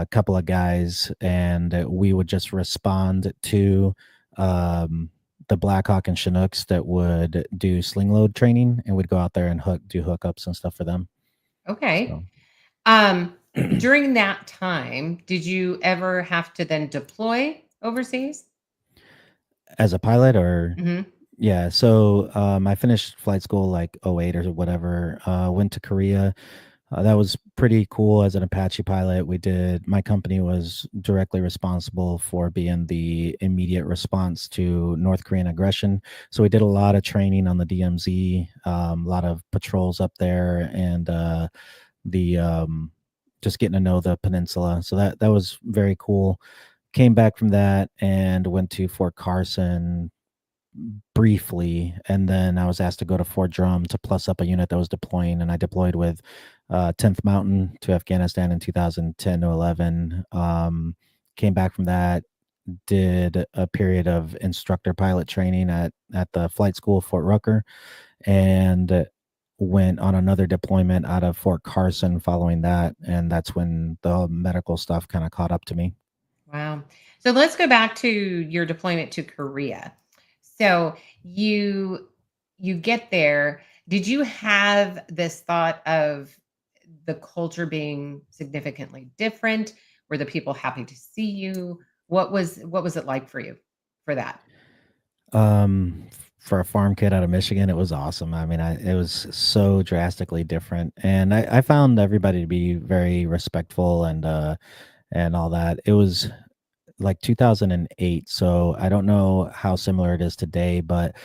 Speaker 7: couple of guys, and we would just respond to the Blackhawk and Chinooks that would do sling load training, and we'd go out there and do hookups and stuff for them.
Speaker 6: Okay.
Speaker 7: So.
Speaker 6: During that time, did you ever have to then deploy overseas?
Speaker 7: As a pilot or?
Speaker 6: Mhm.
Speaker 7: Yeah, so I finished flight school like '08 or whatever. Went to Korea. That was pretty cool as an Apache pilot. My company was directly responsible for being the immediate response to North Korean aggression. So we did a lot of training on the DMZ, a lot of patrols up there, and just getting to know the peninsula. So that was very cool. Came back from that and went to Fort Carson briefly, and then I was asked to go to Fort Drum to plus up a unit that was deploying, and I deployed with 10th Mountain to Afghanistan in 2010 to 11. Came back from that, did a period of instructor pilot training at the flight school Fort Rucker, and went on another deployment out of Fort Carson following that, and that's when the medical stuff kind of caught up to me.
Speaker 6: Wow. So let's go back to your deployment to Korea. So you get there. Did you have this thought of the culture being significantly different? Were the people happy to see you? What was it like for you for that?
Speaker 7: For a farm kid out of Michigan, it was awesome. I mean, it was so drastically different, and I found everybody to be very respectful and all that. It was like 2008, so I don't know how similar it is today, but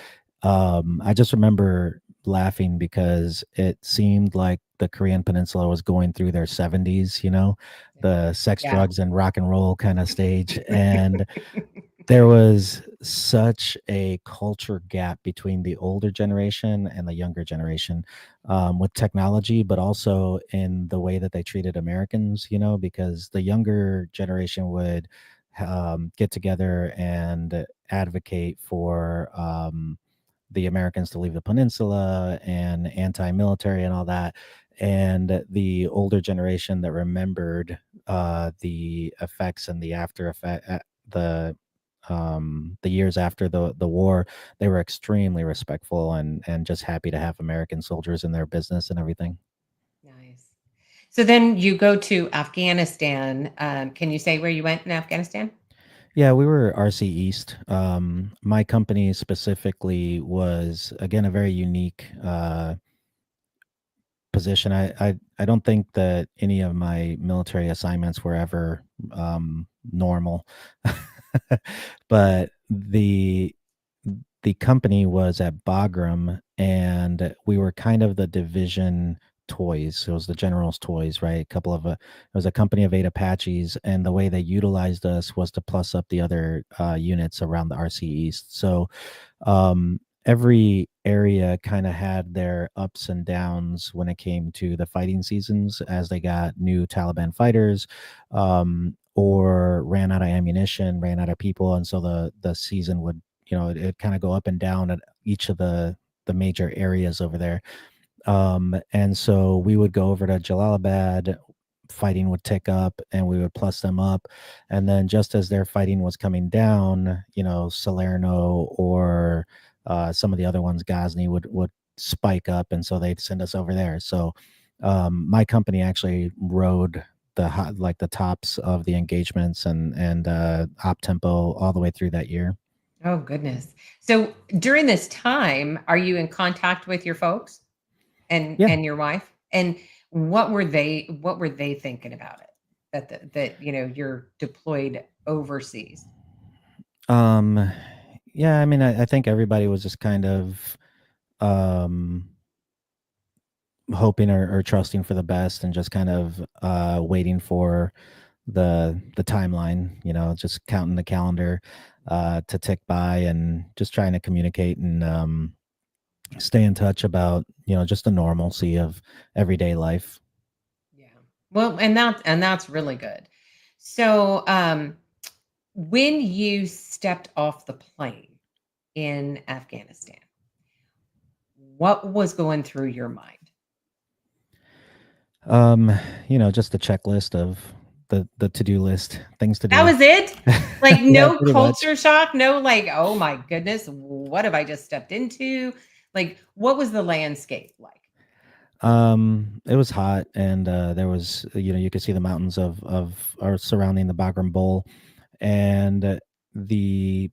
Speaker 7: I just remember laughing because it seemed like the Korean Peninsula was going through their 70s, the sex,
Speaker 6: Yeah.
Speaker 7: drugs, and rock and roll kind of stage, and there was such a culture gap between the older generation and the younger generation, with technology, but also in the way that they treated Americans, because the younger generation would get together and advocate for the Americans to leave the peninsula and anti-military and all that. And the older generation that remembered the effects and the after effect, the years after the war, they were extremely respectful and just happy to have American soldiers in their business and everything.
Speaker 6: Nice. So then you go to Afghanistan. Can you say where you went in Afghanistan?
Speaker 7: Yeah, we were RC East. My company specifically was again a very unique position. I don't think that any of my military assignments were ever normal, but the company was at Bagram, and we were kind of the division toys. It was the general's toys, right? It was a company of 8 Apaches, and the way they utilized us was to plus up the other units around the RC East. So every area kind of had their ups and downs when it came to the fighting seasons, as they got new Taliban fighters, or ran out of ammunition, ran out of people, and so the season would, it kind of go up and down at each of the major areas over there. And so we would go over to Jalalabad, fighting would tick up, and we would plus them up. And then just as their fighting was coming down, Salerno or some of the other ones, Ghazni would spike up, and so they'd send us over there. So my company actually rode like the tops of the engagements and op tempo all the way through that year.
Speaker 6: Oh, goodness. So during this time, are you in contact with your folks
Speaker 7: Yeah.
Speaker 6: and your wife? And what were they thinking about it? That you're deployed overseas.
Speaker 7: Yeah, I mean, I think everybody was just kind of um hoping or trusting for the best, and just kind of waiting for the timeline, just counting the calendar to tick by, and just trying to communicate and stay in touch about just the normalcy of everyday life.
Speaker 6: Yeah. Well, and that's really good. So, when you stepped off the plane in Afghanistan, what was going through your mind?
Speaker 7: Just the checklist of the to-do list, things to
Speaker 6: That
Speaker 7: do.
Speaker 6: was it? Like,
Speaker 7: Yeah,
Speaker 6: no
Speaker 7: pretty much.
Speaker 6: culture shock? No, like, "Oh my goodness, what have I just stepped into?" Like, what was the landscape like?
Speaker 7: It was hot, and there was, you could see the mountains of or surrounding the Bagram Bowl, and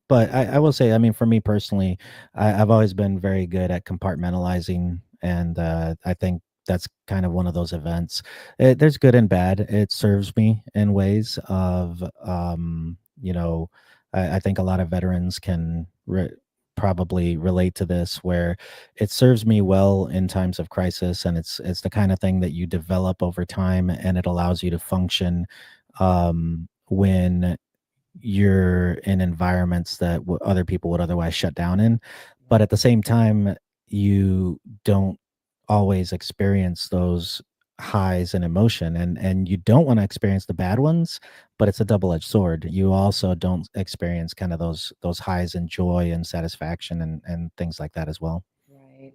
Speaker 7: but I will say, I mean, for me personally, I've always been very good at compartmentalizing, and I think that's kind of one of those events. There's good and bad. It serves me in ways of, I think a lot of veterans can probably relate to this, where it serves me well in times of crisis, and it's the kind of thing that you develop over time, and it allows you to function when you're in environments that other people would otherwise shut down in. But at the same time, you don't always experience those highs and emotion, and you don't want to experience the bad ones, but it's a double-edged sword. You also don't experience kind of those highs and joy and satisfaction and things like that as well.
Speaker 6: Right.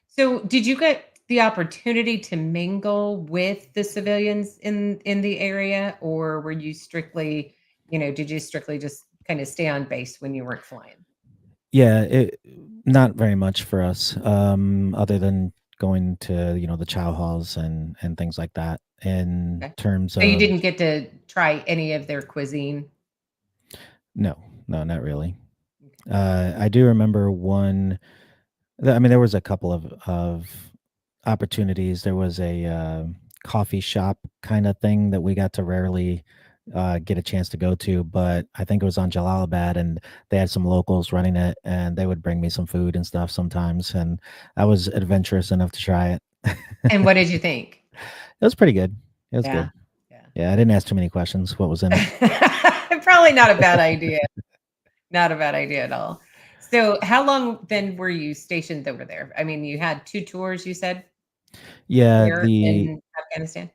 Speaker 6: So, did you get the opportunity to mingle with the civilians in the area, or were you strictly, did you strictly just kind of stay on base when you weren't flying?
Speaker 7: Yeah, it not very much for us, other than going to, the chow halls and things like that. In
Speaker 6: Okay.
Speaker 7: terms
Speaker 6: So you
Speaker 7: of
Speaker 6: didn't get to try any of their cuisine?
Speaker 7: no, no, not really.
Speaker 6: Okay.
Speaker 7: I do remember I mean, there was a couple of opportunities. There was a coffee shop kind of thing that we got to rarely get a chance to go to, but I think it was on Jalalabad, and they had some locals running it, and they would bring me some food and stuff sometimes, and I was adventurous enough to try it.
Speaker 6: And what did you think?
Speaker 7: It was pretty good. It was
Speaker 6: Yeah.
Speaker 7: good. Yeah, I didn't ask too many questions. What was in it?
Speaker 6: Yeah. Probably not a bad idea. Not a bad idea at all. So, how long then were you stationed over there? I mean, you had 2 tours, you said,
Speaker 7: Yeah,
Speaker 6: here in Afghanistan?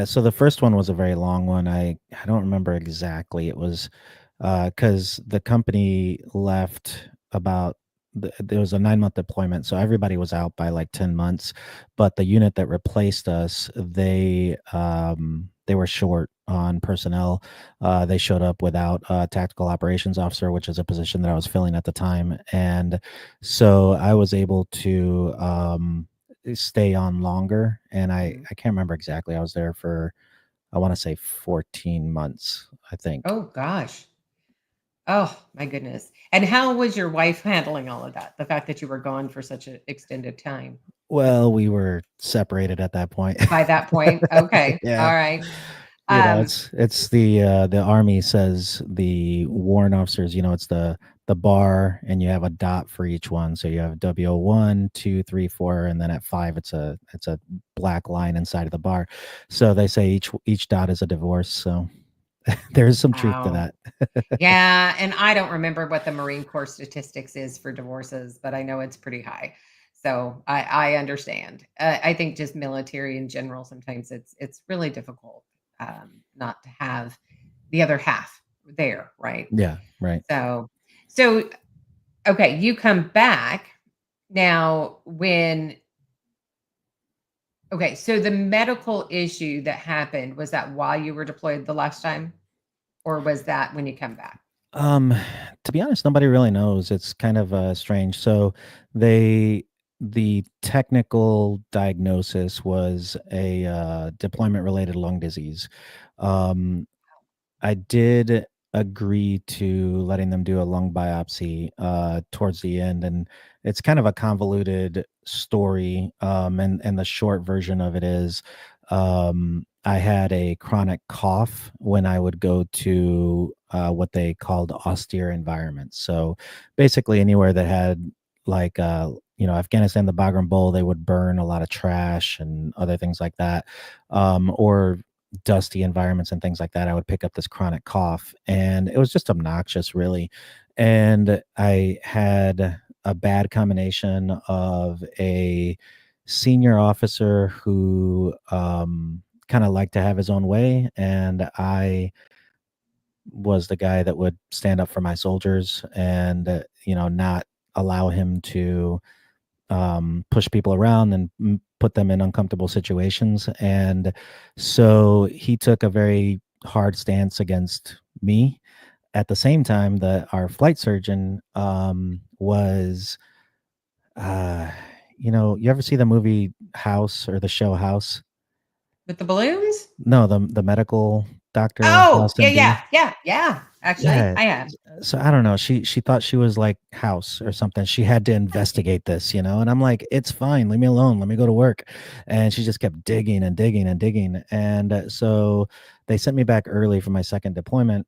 Speaker 7: so the first one was a very long one. I don't remember exactly. It was because the company left about there was a 9-month deployment, so everybody was out by like 10 months. But the unit that replaced us, they were short on personnel. They showed up without a tactical operations officer, which is a position that I was filling at the time, and so I was able to stay on longer. And
Speaker 6: Mhm.
Speaker 7: I can't remember exactly. I was there for, I want to say, 14 months, I think.
Speaker 6: Oh gosh. Oh my goodness. And how was your wife handling all of that? The fact that you were gone for such an extended time
Speaker 7: Well, we were separated at that point.
Speaker 6: by that point? Okay.
Speaker 7: Yeah.
Speaker 6: All right. Um,
Speaker 7: It's the army says the warrant officers, it's the bar, and you have a dot for each one. So you have W1, 2, 3, 4, and then at 5 it's a black line inside of the bar. So they say each dot is a divorce. So there's some truth to
Speaker 6: wow.
Speaker 7: that.
Speaker 6: Yeah, and I don't remember what the Marine Corps statistics is for divorces, but I know it's pretty high. So I understand. I think just military in general, sometimes it's really difficult not to have the other half there, right?
Speaker 7: Yeah, right.
Speaker 6: So okay, you come back now when okay, so the medical issue that happened, was that while you were deployed the last time, or was that when you come back?
Speaker 7: Um, to be honest, nobody really knows. It's kind of strange. So they the technical diagnosis was a deployment related lung disease. Um, I did agree to letting them do a lung biopsy towards the end, and it's kind of a convoluted story. And the short version of it is, I had a chronic cough when I would go to what they called austere environments. So basically, anywhere that had like Afghanistan, the Bagram Bowl, they would burn a lot of trash and other things like that, or dusty environments and things like that, I would pick up this chronic cough, and it was just obnoxious, really. And I had a bad combination of a senior officer who kind of liked to have his own way, and I was the guy that would stand up for my soldiers and not allow him to push people around and put them in uncomfortable situations. And so he took a very hard stance against me. At the same time, that our flight surgeon was, you ever see the movie House or the show House?
Speaker 6: With the balloons?
Speaker 7: No, the medical doctor.
Speaker 6: Oh,
Speaker 7: House MD.
Speaker 6: yeah. Actually,
Speaker 7: Yeah.
Speaker 6: I have.
Speaker 7: So I don't know. She thought she was like House or something. She had to investigate this, and I'm like, it's fine. Leave me alone. Let me go to work. And she just kept digging and digging and digging. And so they sent me back early for my second deployment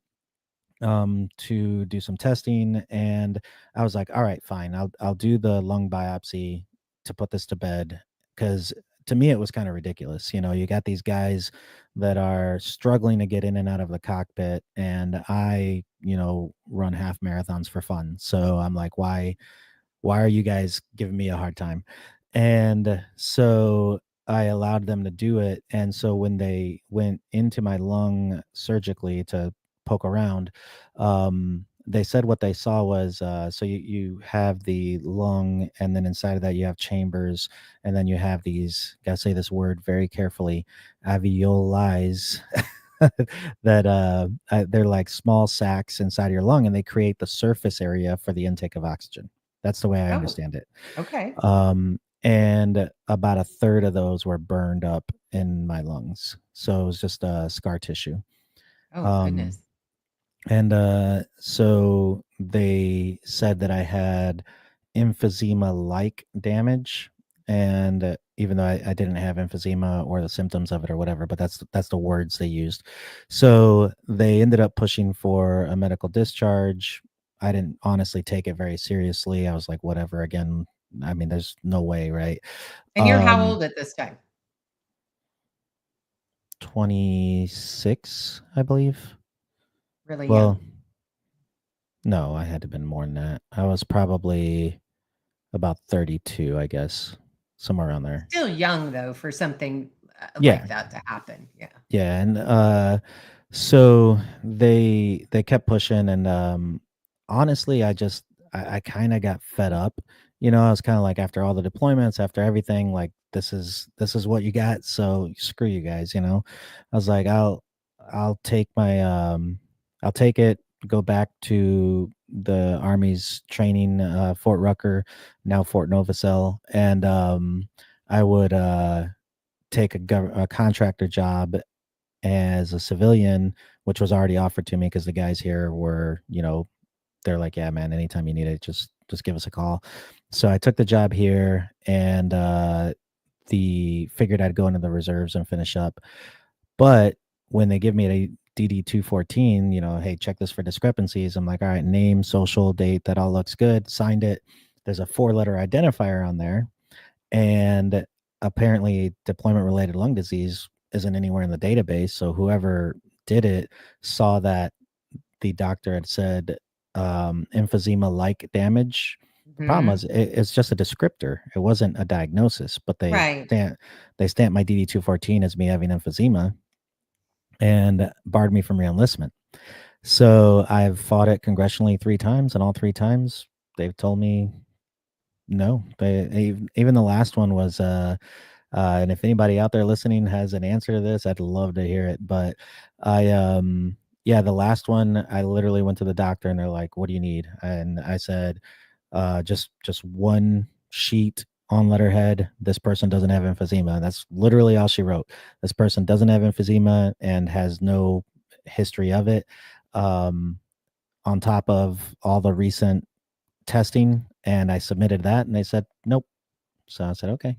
Speaker 7: to do some testing. And I was like, all right, fine. I'll do the lung biopsy to put this to bed, because to me it was kind of ridiculous. You got these guys that are struggling to get in and out of the cockpit, and I run half marathons for fun. So I'm like, why are you guys giving me a hard time? And so I allowed them to do it. And so when they went into my lung surgically to poke around, they said what they saw was, so you have the lung, and then inside of that you have chambers, and then you have these, gotta say this word very carefully, alveoli that they're like small sacs inside your lung, and they create the surface area for the intake of oxygen. That's the way I
Speaker 6: Oh,
Speaker 7: understand it.
Speaker 6: okay.
Speaker 7: And about a third of those were burned up in my lungs. So it was just scar tissue.
Speaker 6: Oh, goodness.
Speaker 7: And so they said that I had emphysema like damage. And even though I didn't have emphysema or the symptoms of it or whatever, but that's the words they used. So they ended up pushing for a medical discharge. I didn't honestly take it very seriously. I was like, whatever. Again, I mean, there's no way, right?
Speaker 6: And you're how old at this time?
Speaker 7: 26, I believe.
Speaker 6: Really
Speaker 7: Well,
Speaker 6: young.
Speaker 7: no, I had to have been more than that. I was probably about 32, I guess, somewhere around there.
Speaker 6: Still young though for something
Speaker 7: Yeah.
Speaker 6: like that to happen. Yeah.
Speaker 7: Yeah, and so they kept pushing, and honestly, I kind of got fed up. I was kind of like, after all the deployments, after everything, like this is what you got, so screw you guys. I was like, I'll take I'll take it, go back to the Army's training, Fort Rucker, now Fort Novacell, and I would take a contractor job as a civilian, which was already offered to me because the guys here were, they're like, yeah, man, anytime you need it, just give us a call. So I took the job here, and the figured I'd go into the reserves and finish up. But when they give me a DD 214, hey, check this for discrepancies. I'm like, all right, name, social, date, that all looks good. Signed it. There's a 4-letter identifier on there, and apparently deployment related lung disease isn't anywhere in the database. So whoever did it saw that the doctor had said emphysema like damage. The problem was it's just a descriptor. It wasn't a diagnosis, but they stamped my DD 214 as me having emphysema and barred me from reenlistment. So I've fought it congressionally 3 times, and all 3 times they've told me no. Even the last one was and if anybody out there listening has an answer to this, I'd love to hear it. But the last one, I literally went to the doctor, and they're like, what do you need? And I said, just one sheet on letterhead, this person doesn't have emphysema. That's literally all she wrote. This person doesn't have emphysema and has no history of it. On top of all the recent testing, and I submitted that, and they said nope. So I said okay.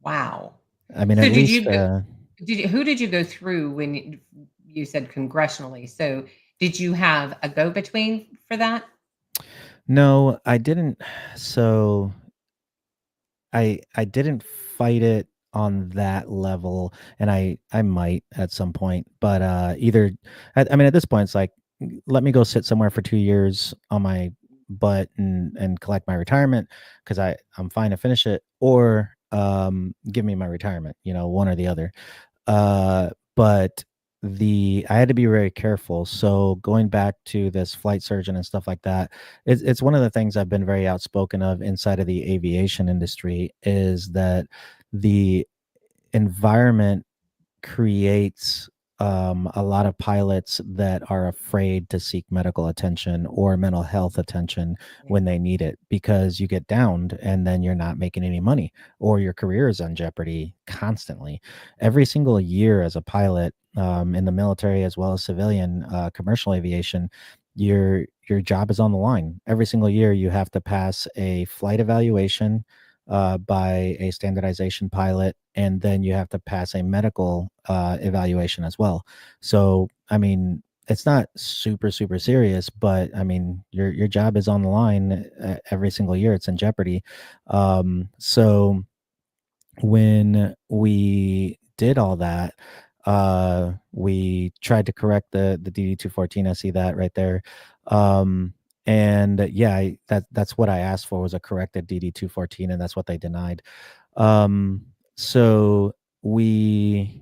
Speaker 6: Wow.
Speaker 7: I mean,
Speaker 6: So
Speaker 7: at
Speaker 6: did
Speaker 7: least
Speaker 6: you go, who did you go through when you said congressionally? So did you have a go-between for that?
Speaker 7: no, I didn't. So I didn't fight it on that level, and I might at some point, but either I mean at this point it's like let me go sit somewhere for 2 years on my butt and collect my retirement because I'm fine to finish it, or give me my retirement, one or the other. But I had to be very careful. So going back to this flight surgeon and stuff like that, it's one of the things I've been very outspoken of inside of the aviation industry is that the environment creates a lot of pilots that are afraid to seek medical attention or mental health attention when they need it because you get downed and then you're not making any money or your career is on jeopardy constantly. Every single year as a pilot in the military as well as civilian commercial aviation, your job is on the line. Every single year you have to pass a flight evaluation by a standardization pilot, and then you have to pass a medical evaluation as well. So, I mean, it's not super serious, but I mean, your job is on the line every single year. It's in jeopardy. So when we did all that, we tried to correct the DD-214. I see that right there. And yeah, that's what I asked for was a corrected DD-214, and that's what they denied. So we've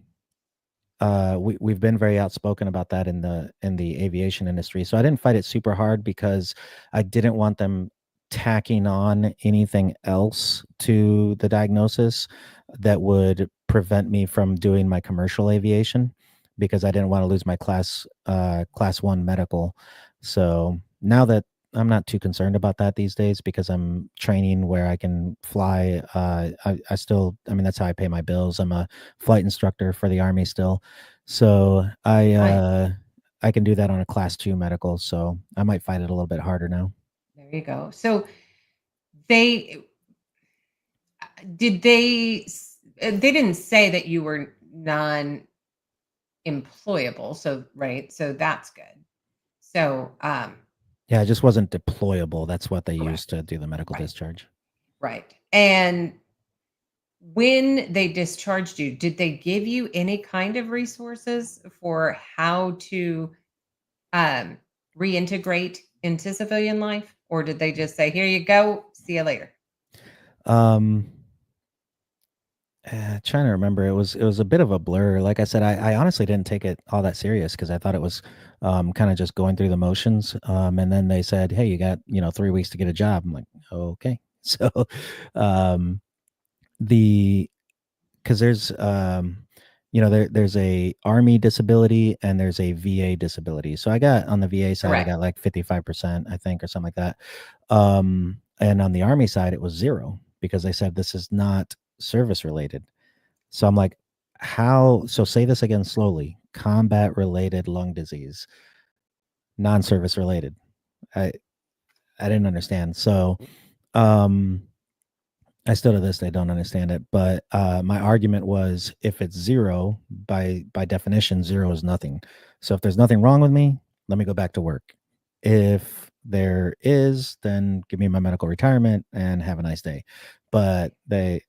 Speaker 7: been very outspoken about that in the aviation industry. So I didn't fight it super hard because I didn't want them tacking on anything else to the diagnosis that would prevent me from doing my commercial aviation because I didn't want to lose my class 1 medical. So now that I'm not too concerned about that these days because I'm training where I can fly. I still, I mean, that's how I pay my bills. I'm a flight instructor for the Army still. So I can do that on a class 2 medical. So I might fight it a little bit harder now.
Speaker 6: There you go. So they they didn't say that you were non-employable. So right. So that's good. So
Speaker 7: yeah, it just wasn't deployable. That's what they
Speaker 6: correct.
Speaker 7: used to do the medical
Speaker 6: Right.
Speaker 7: discharge.
Speaker 6: Right. And when they discharged you, did they give you any kind of resources for how to reintegrate into civilian life? Or did they just say, here you go, see you later?
Speaker 7: Trying to remember, it was a bit of a blur. Like I said, I honestly didn't take it all that serious because I thought it was kind of just going through the motions. And then they said, "Hey, you got 3 weeks to get a job." I'm like, "Okay." So, because there's there's a Army disability and there's a VA disability. So I got on the VA side, I
Speaker 6: Correct.
Speaker 7: got like 55%, I think, or something like that. And on the Army side, it was 0 because they said this is not service related. So I'm like, how? So say this again slowly. Combat related lung disease, non-service related. I didn't understand. So I still to this day don't understand it. But my argument was if it's 0, by definition, 0 is nothing. So if there's nothing wrong with me, let me go back to work. If there is, then give me my medical retirement and have a nice day. But they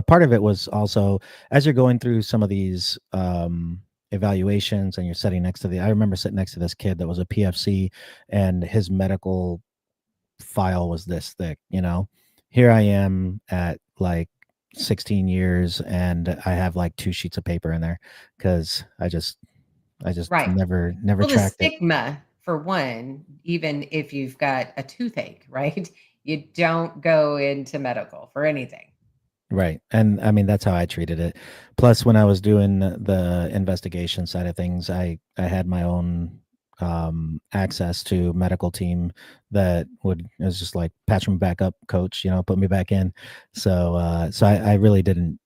Speaker 7: part of it was also as you're going through some of these evaluations and you're sitting next to I remember sitting next to this kid that was a PFC and his medical file was this thick. Here I am at like 16 years and I have like 2 sheets of paper in there because I just
Speaker 6: Right.
Speaker 7: never
Speaker 6: Well, the
Speaker 7: tracked it.
Speaker 6: stigma, for one, even if you've got a toothache, right? You don't go into medical for anything.
Speaker 7: Right. And I mean, that's how I treated it. Plus, when I was doing the investigation side of things, I had my own access to medical team that would, it was just like patch me back up, coach, put me back in. So I really didn't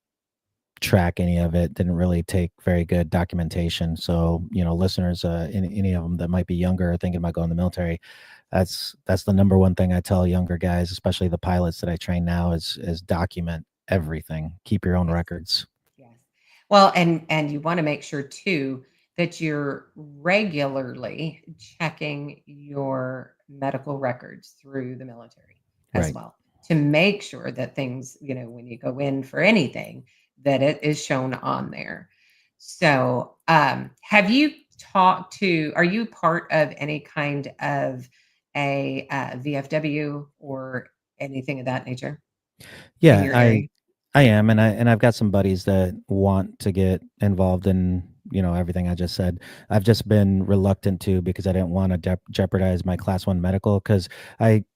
Speaker 7: track any of it, didn't really take very good documentation. So, listeners, any of them that might be younger or thinking about going in the military, that's the number one thing I tell younger guys, especially the pilots that I train now, is document everything. Keep your own records.
Speaker 6: Yes. Well, and you want to make sure too that you're regularly checking your medical records through the military as
Speaker 7: Right.
Speaker 6: well to make sure that things, when you go in for anything, that it is shown on there. So, have you are you part of any kind of a VFW or anything of that nature in
Speaker 7: Yeah,
Speaker 6: your area?
Speaker 7: I am, and I've got some buddies that want to get involved in everything I just said. I've just been reluctant to because I didn't want to jeopardize my class 1 medical. Because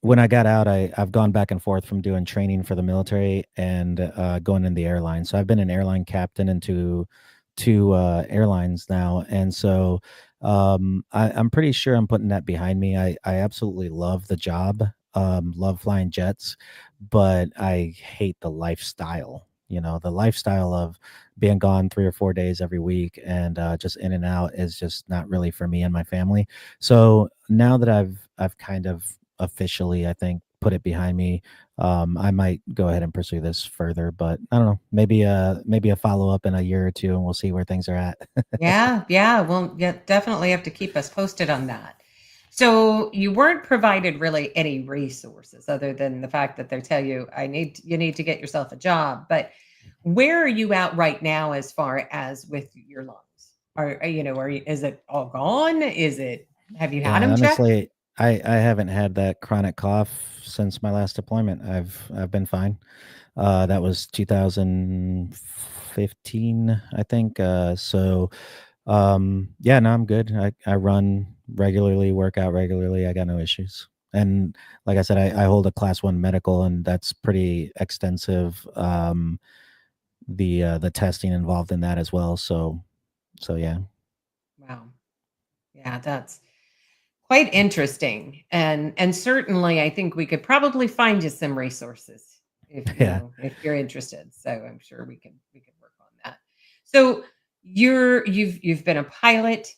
Speaker 7: when I got out, I've gone back and forth from doing training for the military and going in the airline. So I've been an airline captain into two airlines now, and so I'm pretty sure I'm putting that behind me. I absolutely love the job, love flying jets, but I hate the lifestyle. The lifestyle of being gone 3 or 4 days every week and just in and out is just not really for me and my family. So now that I've kind of officially, I think, put it behind me, I might go ahead and pursue this further. But I don't know, maybe a follow up in a year or two, and we'll see where things are at.
Speaker 6: Yeah, yeah. Well, yeah, definitely have to keep us posted on that. So you weren't provided really any resources other than the fact that they tell you you need to get yourself a job. But where are you at right now as far as with your lungs? Is it all gone? Have you had
Speaker 7: Yeah,
Speaker 6: them checked?
Speaker 7: honestly, I haven't had that chronic cough since my last deployment. I've been fine. That was 2015, I think. Yeah, no, I'm good. I run regularly, work out regularly. I got no issues. And like I said, I hold a class 1 medical, and that's pretty extensive. The testing involved in that as well. So yeah.
Speaker 6: Wow. Yeah, that's quite interesting. And certainly I think we could probably find you some resources
Speaker 7: Yeah.
Speaker 6: if you're interested. So I'm sure we can work on that. So you've been a pilot,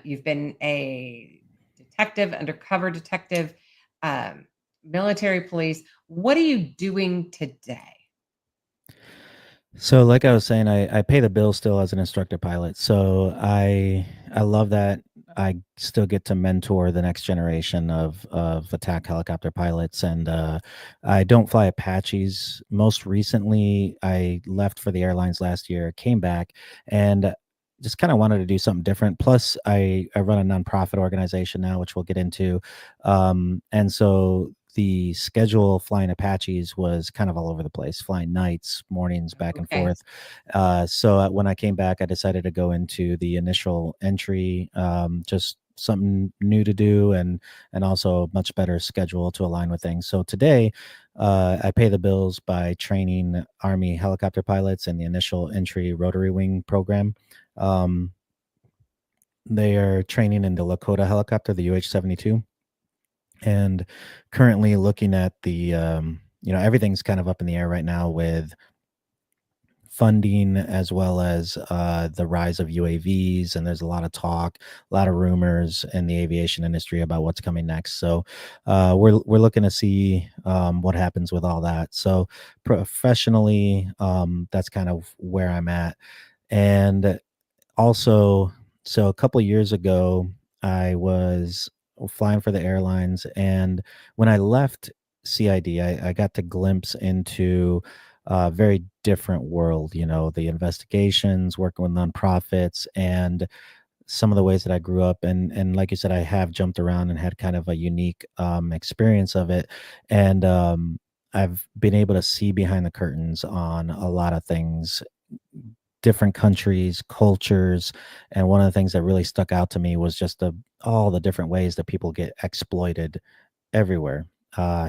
Speaker 6: you've been a detective, undercover detective, um, military police. What are you doing today?
Speaker 7: So, like I was saying, I pay the bill still as an instructor pilot. So I love that I still get to mentor the next generation of attack helicopter pilots. And I don't fly Apaches. Most recently, I left for the airlines last year, came back, and just kind of wanted to do something different. Plus, I run a nonprofit organization now, which we'll get into. And so the schedule flying Apaches was kind of all over the place, flying nights, mornings, back and
Speaker 6: Okay.
Speaker 7: forth. When I came back, I decided to go into the initial entry, just something new to do, and also a much better schedule to align with things. So today, I pay the bills by training Army helicopter pilots in the initial entry rotary wing program. Um, they are training in the Lakota helicopter, the UH-72, and currently looking at the everything's kind of up in the air right now with funding as well as the rise of UAVs, and there's a lot of talk, a lot of rumors in the aviation industry about what's coming next. So we're looking to see what happens with all that. So professionally, that's kind of where I'm at. And also, so a couple years ago, I was flying for the airlines, and when I left CID, I got to glimpse into a very different world. The investigations, working with nonprofits, and some of the ways that I grew up. And like you said, I have jumped around and had kind of a unique experience of it, and I've been able to see behind the curtains on a lot of things, different countries, cultures, and one of the things that really stuck out to me was just all the different ways that people get exploited everywhere,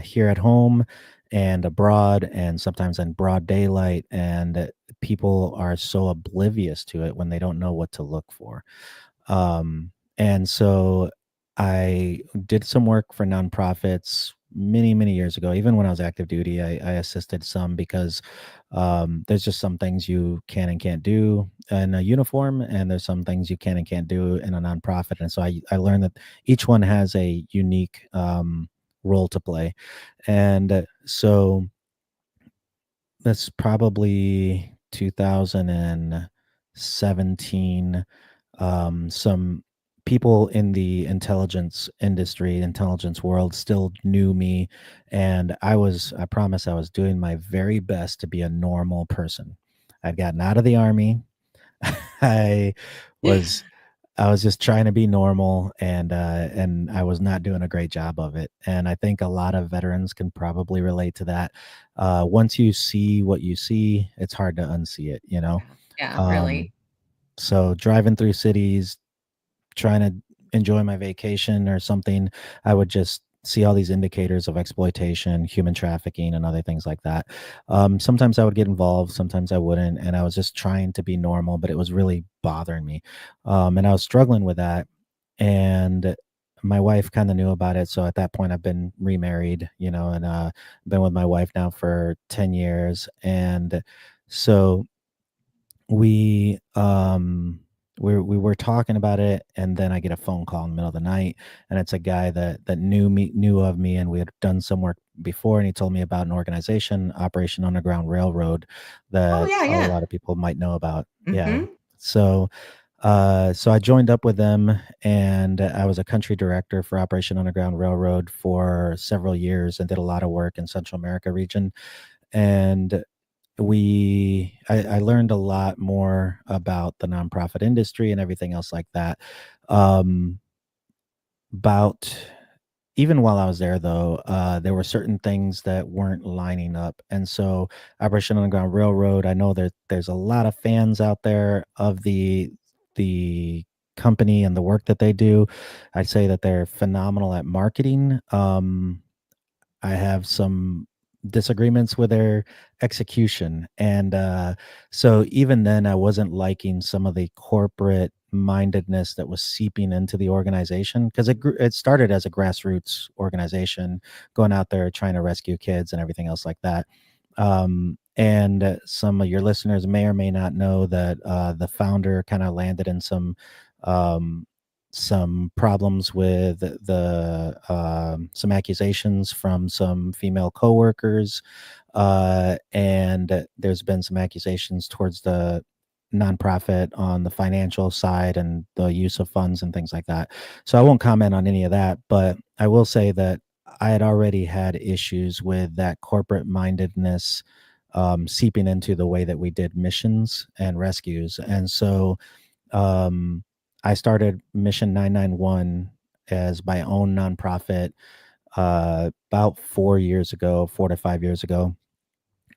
Speaker 7: here at home and abroad, and sometimes in broad daylight. And people are so oblivious to it when they don't know what to look for. And so I did some work for nonprofits many years ago. Even when I was active duty, I assisted some because there's just some things you can and can't do in a uniform, and there's some things you can and can't do in a nonprofit. And so I learned that each one has a unique role to play. And so that's probably 2017. Some people in the intelligence industry, intelligence world still knew me. And I promise I was doing my very best to be a normal person. I'd gotten out of the army. I was I was just trying to be normal, and I was not doing a great job of it. And I think a lot of veterans can probably relate to that. Once you see what you see, it's hard to unsee it, you know?
Speaker 6: Yeah,
Speaker 7: Um,
Speaker 6: really.
Speaker 7: so driving through cities, trying to enjoy my vacation or something, I would just see all these indicators of exploitation, human trafficking, and other things like that. Sometimes I would get involved, sometimes I wouldn't, and I was just trying to be normal, but it was really bothering me, and I was struggling with that. And my wife kind of knew about it, so at that point, I've been remarried, and been with my wife now for 10 years, and so we were talking about it, and then I get a phone call in the middle of the night, and it's a guy that knew of me, and we had done some work before, and he told me about an organization, Operation Underground Railroad,
Speaker 6: Oh,
Speaker 7: that
Speaker 6: yeah,
Speaker 7: a
Speaker 6: yeah.
Speaker 7: lot of people might know about. Yeah.
Speaker 6: Hmm.
Speaker 7: So so I joined up with them, and I was a country director for Operation Underground Railroad for several years and did a lot of work in Central America region. And I learned a lot more about the nonprofit industry and everything else like that. Um, about Even while I was there, though, there were certain things that weren't lining up, and so Operation Underground Railroad. I know that there's a lot of fans out there of the company and the work that they do. I'd say that they're phenomenal at marketing. I have some disagreements with their execution. And so even then, I wasn't liking some of the corporate mindedness that was seeping into the organization, because it started as a grassroots organization going out there trying to rescue kids and everything else like that. And some of your listeners may or may not know that the founder kind of landed in um, some problems with the some accusations from some female coworkers, and there's been some accusations towards the nonprofit on the financial side and the use of funds and things like that. So I won't comment on any of that, but I will say that I had already had issues with that corporate mindedness seeping into the way that we did missions and rescues. And so um, I started Mission 991 as my own nonprofit about 4 years ago, 4 to 5 years ago.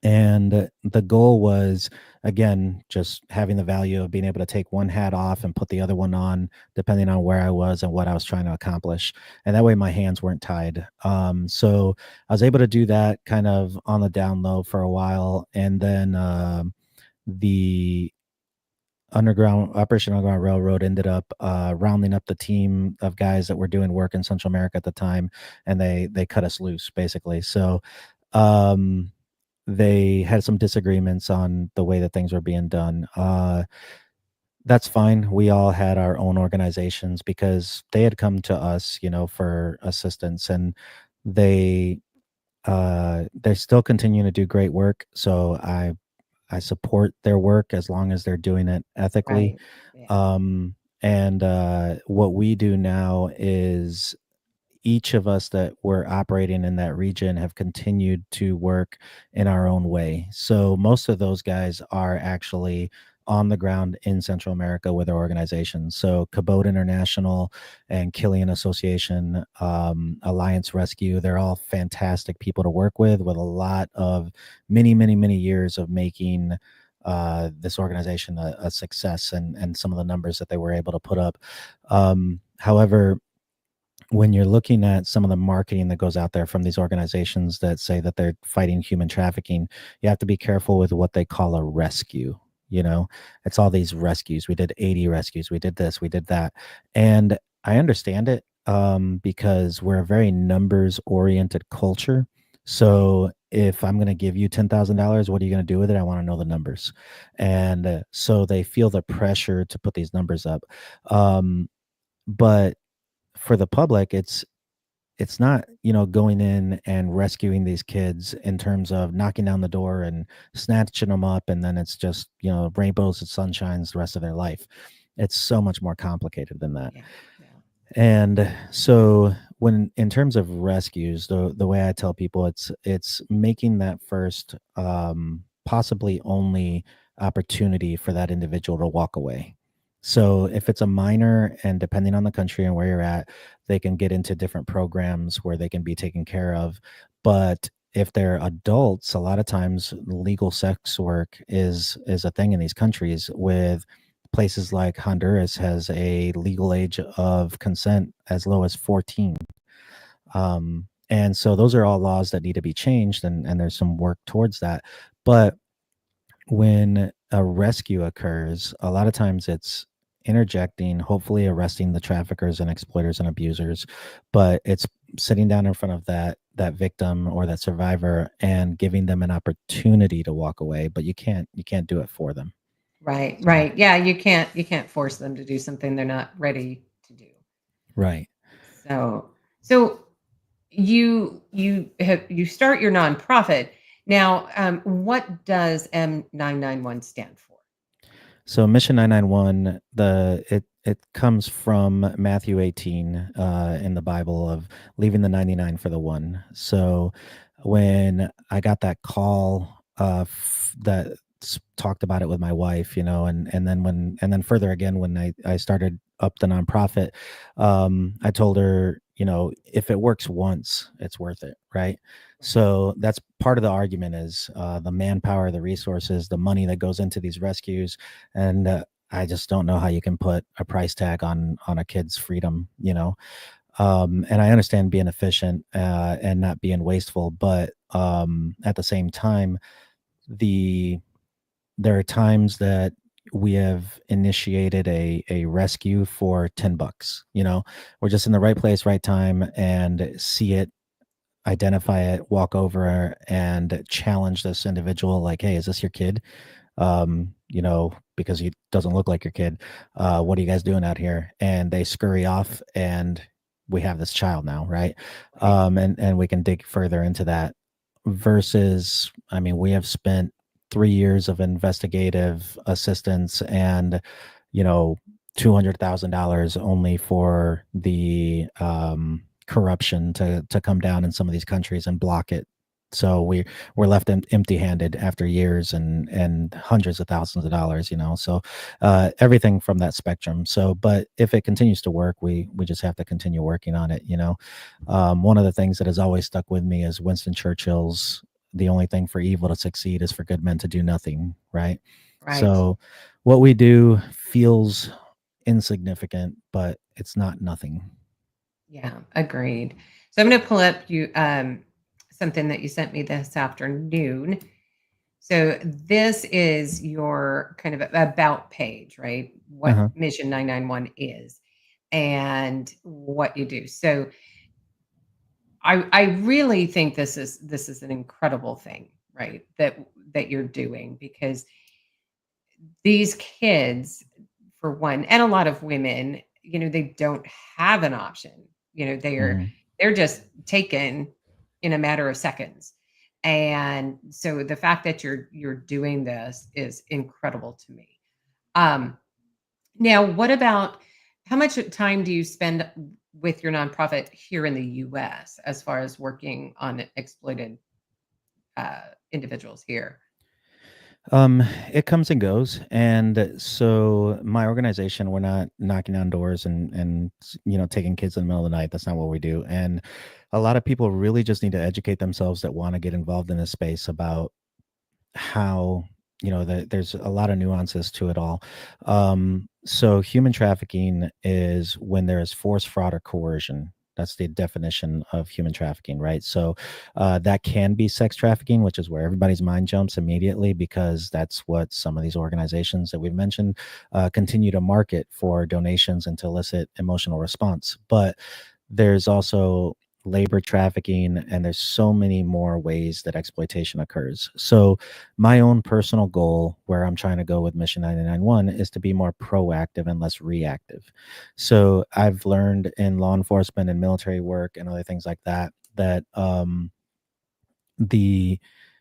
Speaker 7: And the goal was, again, just having the value of being able to take one hat off and put the other one on, depending on where I was and what I was trying to accomplish. And that way my hands weren't tied. So I was able to do that kind of on the down low for a while. And then the Operation Underground Railroad ended up rounding up the team of guys that were doing work in Central America at the time, and they cut us loose basically. So um, they had some disagreements on the way that things were being done. That's fine. We all had our own organizations because they had come to us, for assistance, and they they're still continuing to do great work. So I support their work as long as they're doing it ethically.
Speaker 6: Right. Yeah.
Speaker 7: And what we do now is each of us that were operating in that region have continued to work in our own way. So most of those guys are actually on the ground in Central America with our organizations. So Cabot International and Killian Association, Alliance Rescue, they're all fantastic people to work with a lot of many years of making this organization a success, and some of the numbers that they were able to put up. However, when you're looking at some of the marketing that goes out there from these organizations that say that they're fighting human trafficking, you have to be careful with what they call a rescue. It's all these rescues. We did 80 rescues. We did this, we did that. And I understand it because we're a very numbers oriented culture. So if I'm going to give you $10,000, what are you going to do with it? I want to know the numbers. And so they feel the pressure to put these numbers up. But for the public, it's not, going in and rescuing these kids in terms of knocking down the door and snatching them up, and then it's just, rainbows and sunshines the rest of their life. It's so much more complicated than that.
Speaker 6: Yeah. Yeah.
Speaker 7: And so when in terms of rescues, the way I tell people, it's making that first possibly only opportunity for that individual to walk away. So if it's a minor, and depending on the country and where you're at, they can get into different programs where they can be taken care of. But if they're adults, a lot of times legal sex work is a thing in these countries. With places like Honduras has a legal age of consent as low as 14. And so those are all laws that need to be changed, and there's some work towards that. But when a rescue occurs, a lot of times it's interjecting, hopefully arresting the traffickers and exploiters and abusers, but it's sitting down in front of that victim or that survivor and giving them an opportunity to walk away, but you can't do it for them.
Speaker 6: Right. Right. Yeah. You can't force them to do something they're not ready to do.
Speaker 7: Right.
Speaker 6: So you start your nonprofit now. What does M991 stand for?
Speaker 7: So Mission 991, it comes from Matthew 18 in the Bible of leaving the 99 for the one. So when I got that call that talked about it with my wife, and then further again when I started up the nonprofit, I told her, if it works once, it's worth it, right? So that's part of the argument is the manpower, the resources, the money that goes into these rescues, and I just don't know how you can put a price tag on a kid's freedom, and I understand being efficient and not being wasteful, but at the same time, there are times that we have initiated a rescue for $10. We're just in the right place, right time, and see it, identify it, walk over and challenge this individual like, hey, is this your kid? Because he doesn't look like your kid. What are you guys doing out here? And they scurry off, and we have this child now, right? And we can dig further into that. Versus, we have spent 3 years of investigative assistance and, $200,000 only for the corruption to come down in some of these countries and block it. So we're left empty-handed after years and hundreds of thousands of dollars, So everything from that spectrum. So, but if it continues to work, we just have to continue working on it. One of the things that has always stuck with me is Winston Churchill's "The only thing for evil to succeed is for good men to do nothing." Right.
Speaker 6: Right.
Speaker 7: So what we do feels insignificant, but it's not nothing.
Speaker 6: Yeah, agreed. So I'm going to pull up you something that you sent me this afternoon. So this is your kind of about page, right? What Mission 991 is and what you do. So I really think this is an incredible thing, right? That you're doing, because these kids, for one, and a lot of women, they don't have an option. They're just taken in a matter of seconds. And so the fact that you're doing this is incredible to me. Now, what about how much time do you spend with your nonprofit here in the US as far as working on exploited individuals here?
Speaker 7: It comes and goes. And so my organization, we're not knocking on doors and taking kids in the middle of the night. That's not what we do. And a lot of people really just need to educate themselves that want to get involved in this space about how, there's a lot of nuances to it all. So human trafficking is when there is force, fraud, or coercion. That's the definition of human trafficking, right? So that can be sex trafficking, which is where everybody's mind jumps immediately, because that's what some of these organizations that we've mentioned continue to market for donations and to elicit emotional response. But there's also labor trafficking, and there's so many more ways that exploitation occurs. So my own personal goal, where I'm trying to go with Mission 991, is to be more proactive and less reactive. So I've learned in law enforcement and military work and other things like that, that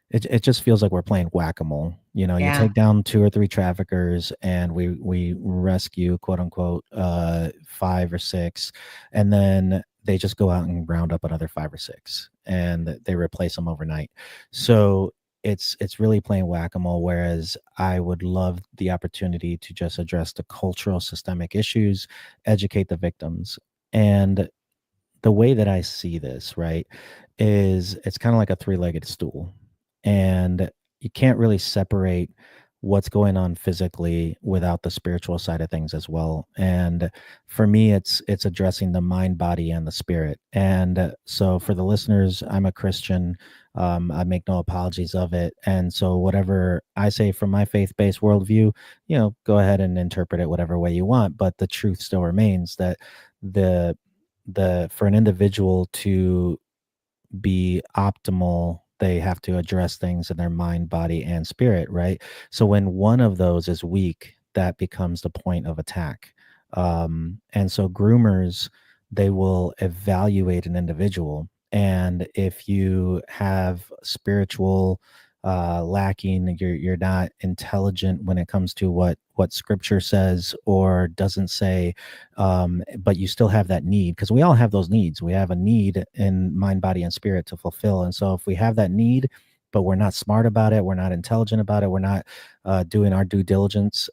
Speaker 7: it just feels like we're playing whack-a-mole. You know, you
Speaker 6: Yeah.
Speaker 7: take down 2 or 3 traffickers, and we rescue, quote unquote, 5 or 6, and then they just go out and round up another 5 or 6, and they replace them overnight. So it's really playing whack-a-mole. Whereas I would love the opportunity to just address the cultural systemic issues, educate the victims. And the way that I see this, right, is it's kind of like a three-legged stool. And you can't really separate what's going on physically without the spiritual side of things as well. And for me, it's addressing the mind, body, and the spirit. And so for the listeners, I'm a Christian. I make no apologies of it. And so whatever I say from my faith-based worldview, go ahead and interpret it whatever way you want. But the truth still remains that the for an individual to be optimal, they have to address things in their mind, body, and spirit, right? So when one of those is weak, that becomes the point of attack. And so groomers, they will evaluate an individual, and if you have spiritual lacking, you're not intelligent when it comes to what scripture says or doesn't say, but you still have that need, because we all have those needs. We have a need in mind, body, and spirit to fulfill. And so if we have that need, but we're not smart about it, we're not intelligent about it, we're not doing our due diligence,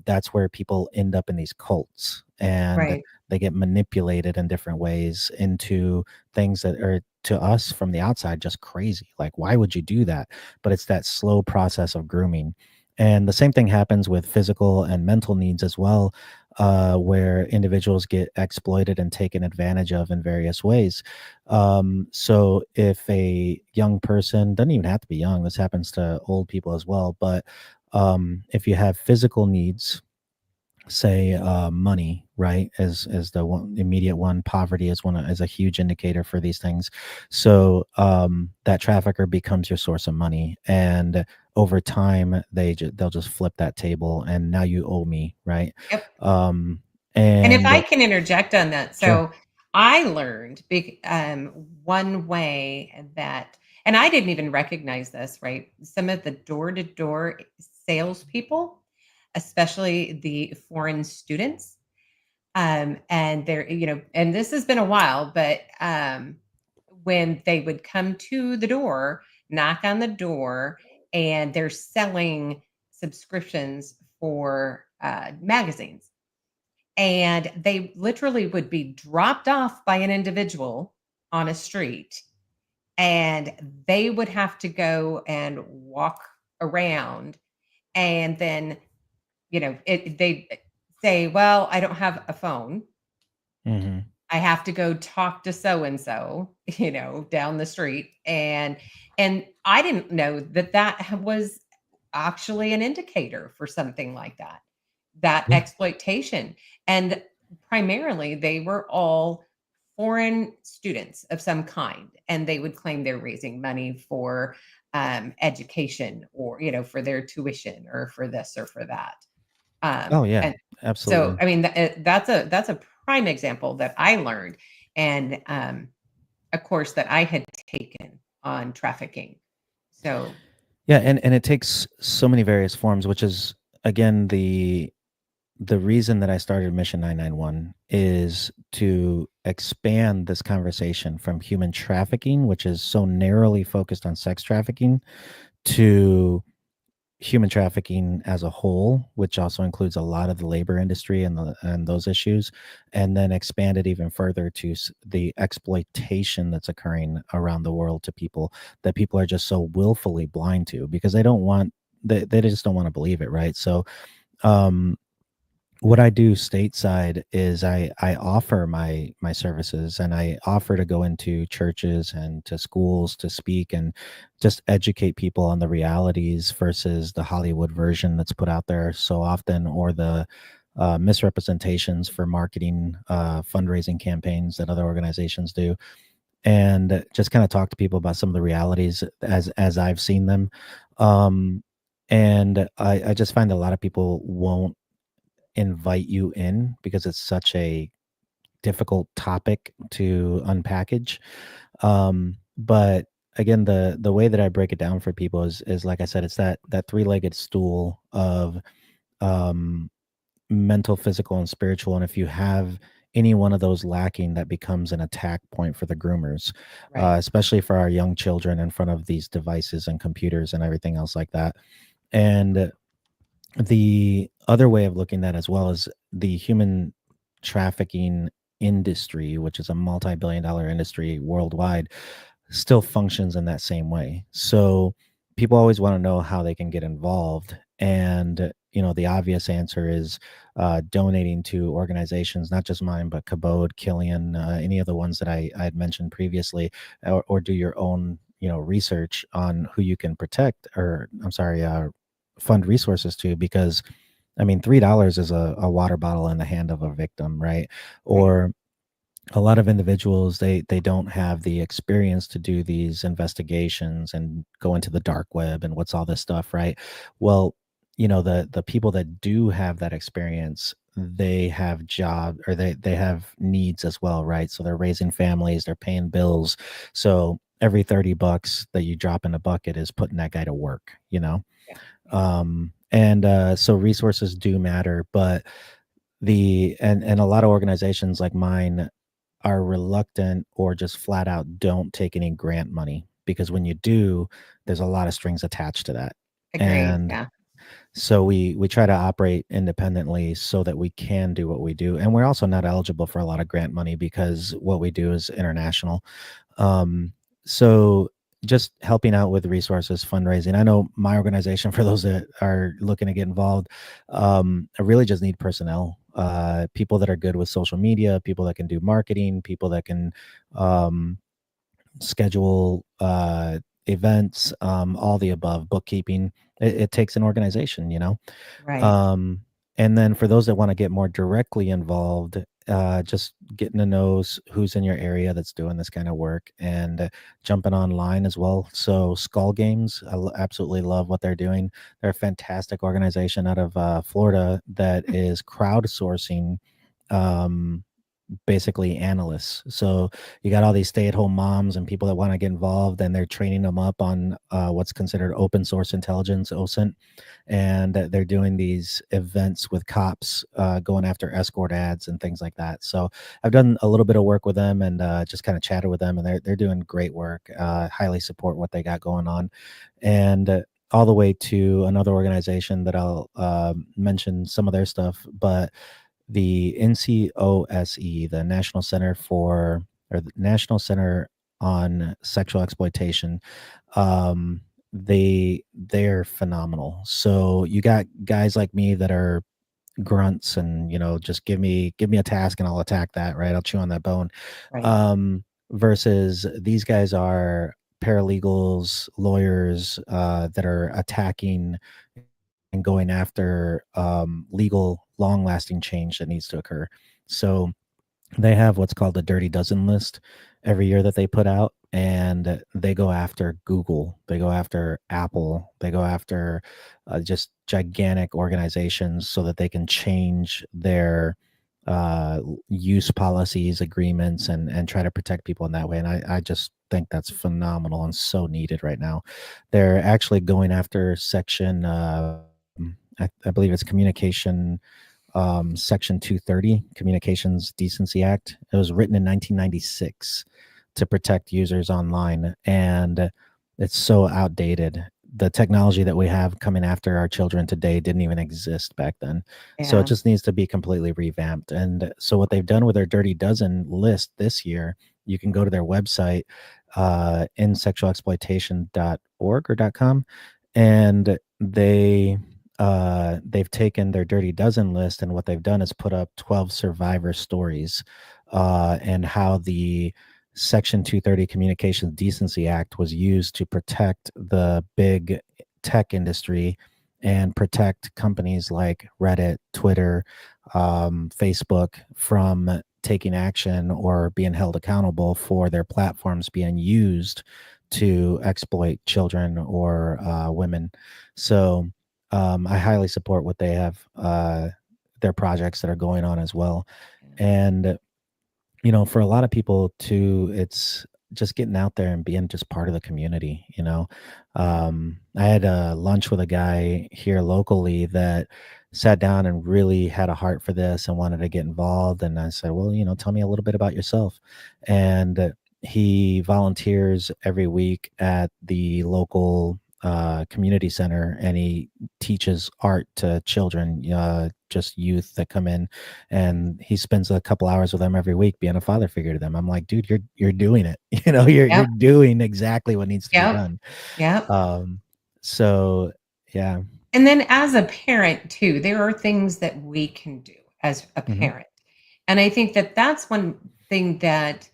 Speaker 7: that's where people end up in these cults, and
Speaker 6: Right.
Speaker 7: they get manipulated in different ways into things that are, to us from the outside, just crazy. Like, why would you do that? But it's that slow process of grooming. And the same thing happens with physical and mental needs as well, where individuals get exploited and taken advantage of in various ways. So if a young person, doesn't even have to be young, this happens to old people as well, but if you have physical needs, say money, right, as the one immediate one, poverty is a huge indicator for these things. So that trafficker becomes your source of money, and over time they'll just flip that table, and now you owe me, right?
Speaker 6: Yep.
Speaker 7: And
Speaker 6: if I can interject on that, so
Speaker 7: Sure.
Speaker 6: I learned one way that, and I didn't even recognize this, right? Some of the door-to-door salespeople, especially the foreign students, and they're, and this has been a while, but when they would come to the door, knock on the door, and they're selling subscriptions for magazines, and they literally would be dropped off by an individual on a street, and they would have to go and walk around, and then they say, well, I don't have a phone,
Speaker 7: Mhm.
Speaker 6: I have to go talk to so and so, down the street, and I didn't know that was actually an indicator for something like that
Speaker 7: Yeah.
Speaker 6: exploitation. And primarily they were all foreign students of some kind, and they would claim they're raising money for education, or for their tuition, or for this or for that.
Speaker 7: Oh yeah,
Speaker 6: And so,
Speaker 7: absolutely.
Speaker 6: I mean, that's a prime example that I learned, and a course that I had taken on trafficking. So
Speaker 7: Yeah, and it takes so many various forms, which is, again, the reason that I started Mission 991 is to expand this conversation from human trafficking, which is so narrowly focused on sex trafficking, to human trafficking as a whole, which also includes a lot of the labor industry and those issues, and then expand it even further to the exploitation that's occurring around the world to people that people are just so willfully blind to, because they just don't want to believe it, right? So um what I do stateside is I offer my services, and I offer to go into churches and to schools to speak and just educate people on the realities versus the Hollywood version that's put out there so often, or the misrepresentations for marketing fundraising campaigns that other organizations do, and just kind of talk to people about some of the realities as I've seen them. Um, and I just find a lot of people won't invite you in because it's such a difficult topic to unpackage. But again, the way that I break it down for people is like I said, it's that three-legged stool of um, mental, physical, and spiritual. And if you have any one of those lacking, that becomes an attack point for the groomers,
Speaker 6: Right.
Speaker 7: especially for our young children in front of these devices and computers and everything else like that. And the other way of looking at it as well is the human trafficking industry, which is a multi-billion-dollar industry worldwide, still functions in that same way. So people always want to know how they can get involved. And, the obvious answer is donating to organizations, not just mine, but Cabot, Killian, any of the ones that I had mentioned previously, or do your own, research on who you can protect, or I'm sorry, fund resources to, because I mean, $3 is a water bottle in the hand of a victim, right?
Speaker 6: Right.
Speaker 7: Or a lot of individuals, they don't have the experience to do these investigations and go into the dark web and what's all this stuff, right? Well, the people that do have that experience, they have job, or they have needs as well, right? So they're raising families, they're paying bills. So every $30 that you drop in a bucket is putting that guy to work,
Speaker 6: Yeah.
Speaker 7: and so resources do matter, but and a lot of organizations like mine are reluctant or just flat out don't take any grant money, because when you do, there's a lot of strings attached to that.
Speaker 6: Agreed.
Speaker 7: And
Speaker 6: Yeah.
Speaker 7: so we try to operate independently so that we can do what we do. And we're also not eligible for a lot of grant money because what we do is international. So just helping out with resources, fundraising. I know my organization, for those that are looking to get involved, I really just need personnel, people that are good with social media, people that can do marketing, people that can um, schedule events, all the above, bookkeeping. It takes an organization.
Speaker 6: Right.
Speaker 7: Um, and then for those that want to get more directly involved, just getting to know who's in your area that's doing this kind of work, and jumping online as well. So Skull Games, absolutely love what they're doing. They're a fantastic organization out of Florida that is crowdsourcing um, basically analysts. So you got all these stay-at-home moms and people that want to get involved, and they're training them up on what's considered open source intelligence, OSINT, and they're doing these events with cops, going after escort ads and things like that. So I've done a little bit of work with them, and just kind of chatted with them, and they're doing great work. Highly support what they got going on, and all the way to another organization that I'll mention some of their stuff, but the NCOSE, the National Center for, or the National Center on Sexual Exploitation, they're phenomenal. So you got guys like me that are grunts, and just give me a task and I'll attack that, right? I'll chew on that bone.
Speaker 6: Right.
Speaker 7: Versus these guys are paralegals, lawyers, that are attacking and going after legal, long lasting change that needs to occur. So they have what's called the Dirty Dozen list every year that they put out, and they go after Google, they go after Apple, they go after just gigantic organizations so that they can change their use policies, agreements, and try to protect people in that way. And I just think that's phenomenal and so needed right now. They're actually going after section I believe it's communication, section 230, Communications Decency Act. It was written in 1996 to protect users online, and it's so outdated. The technology that we have coming after our children today didn't even exist back then. So it
Speaker 6: Yeah.
Speaker 7: just needs to be completely revamped. And so what they've done with their Dirty Dozen list this year, you can go to their website, insexualexploitation.org or .com, and they they've taken their Dirty Dozen list, and what they've done is put up 12 survivor stories, and how the Section 230 Communications Decency Act was used to protect the big tech industry and protect companies like Reddit, Twitter, Facebook from taking action or being held accountable for their platforms being used to exploit children or women. So I highly support what they have, their projects that are going on as well. And for a lot of people too, it's just getting out there and being just part of the community. I had a lunch with a guy here locally that sat down and really had a heart for this and wanted to get involved. And I said, well, tell me a little bit about yourself. And he volunteers every week at the local community center, and he teaches art to children, just youth that come in, and he spends a couple hours with them every week being a father figure to them. I'm like, dude, you're doing it. You're doing exactly what needs to be done. So yeah.
Speaker 6: And then as a parent too, there are things that we can do as a
Speaker 7: Mhm.
Speaker 6: parent. And I think that that's one thing that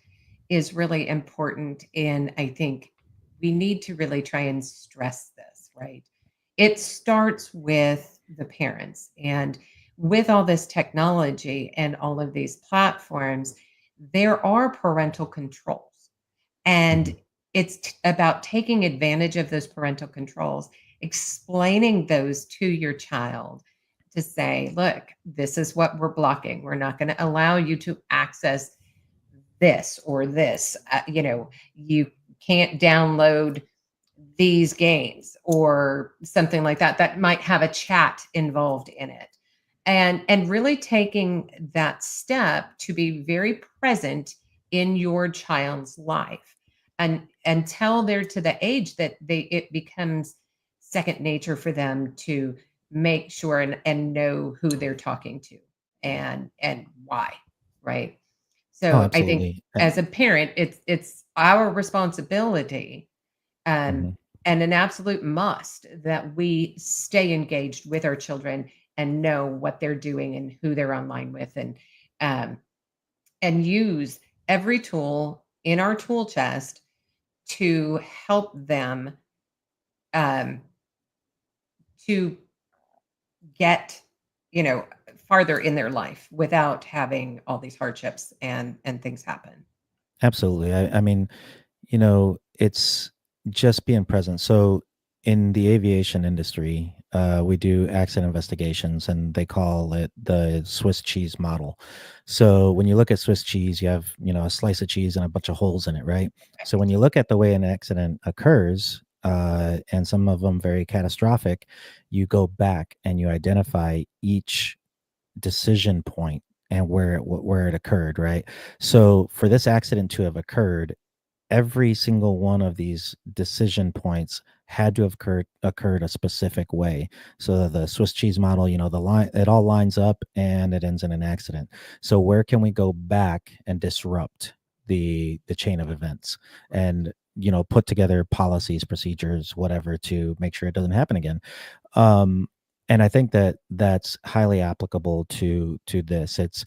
Speaker 6: is really important. And I think we need to really try and stress this, right? It starts with the parents. And with all this technology and all of these platforms, there are parental controls. And it's about taking advantage of those parental controls, explaining those to your child to say, look, this is what we're blocking. We're not going to allow you to access this or this. You can't download these games or something like that that might have a chat involved in it. And really taking that step to be very present in your child's life, and until they're to the age that it becomes second nature for them to make sure and know who they're talking to and why, right?
Speaker 7: Oh,
Speaker 6: So I think
Speaker 7: absolutely.
Speaker 6: as a parent, it's our responsibility, um,
Speaker 7: Mhm.
Speaker 6: and an absolute must that we stay engaged with our children and know what they're doing and who they're online with, um, and use every tool in our tool chest to help them, um, to get farther in their life without having all these hardships and things happen.
Speaker 7: Absolutely. I mean, it's just being present. So in the aviation industry, we do accident investigations, and they call it the Swiss cheese model. So when you look at Swiss cheese, you have, a slice of cheese and a bunch of holes in it, right? So when you look at the way an accident occurs, and some of them very catastrophic, you go back and you identify each decision point and where it occurred, right? So for this accident to have occurred, every single one of these decision points had to have occurred a specific way. So the Swiss cheese model, the line, it all lines up and it ends in an accident. So where can we go back and disrupt the chain of events, and put together policies, procedures, whatever, to make sure it doesn't happen again? um and I think that that's highly applicable to this. It's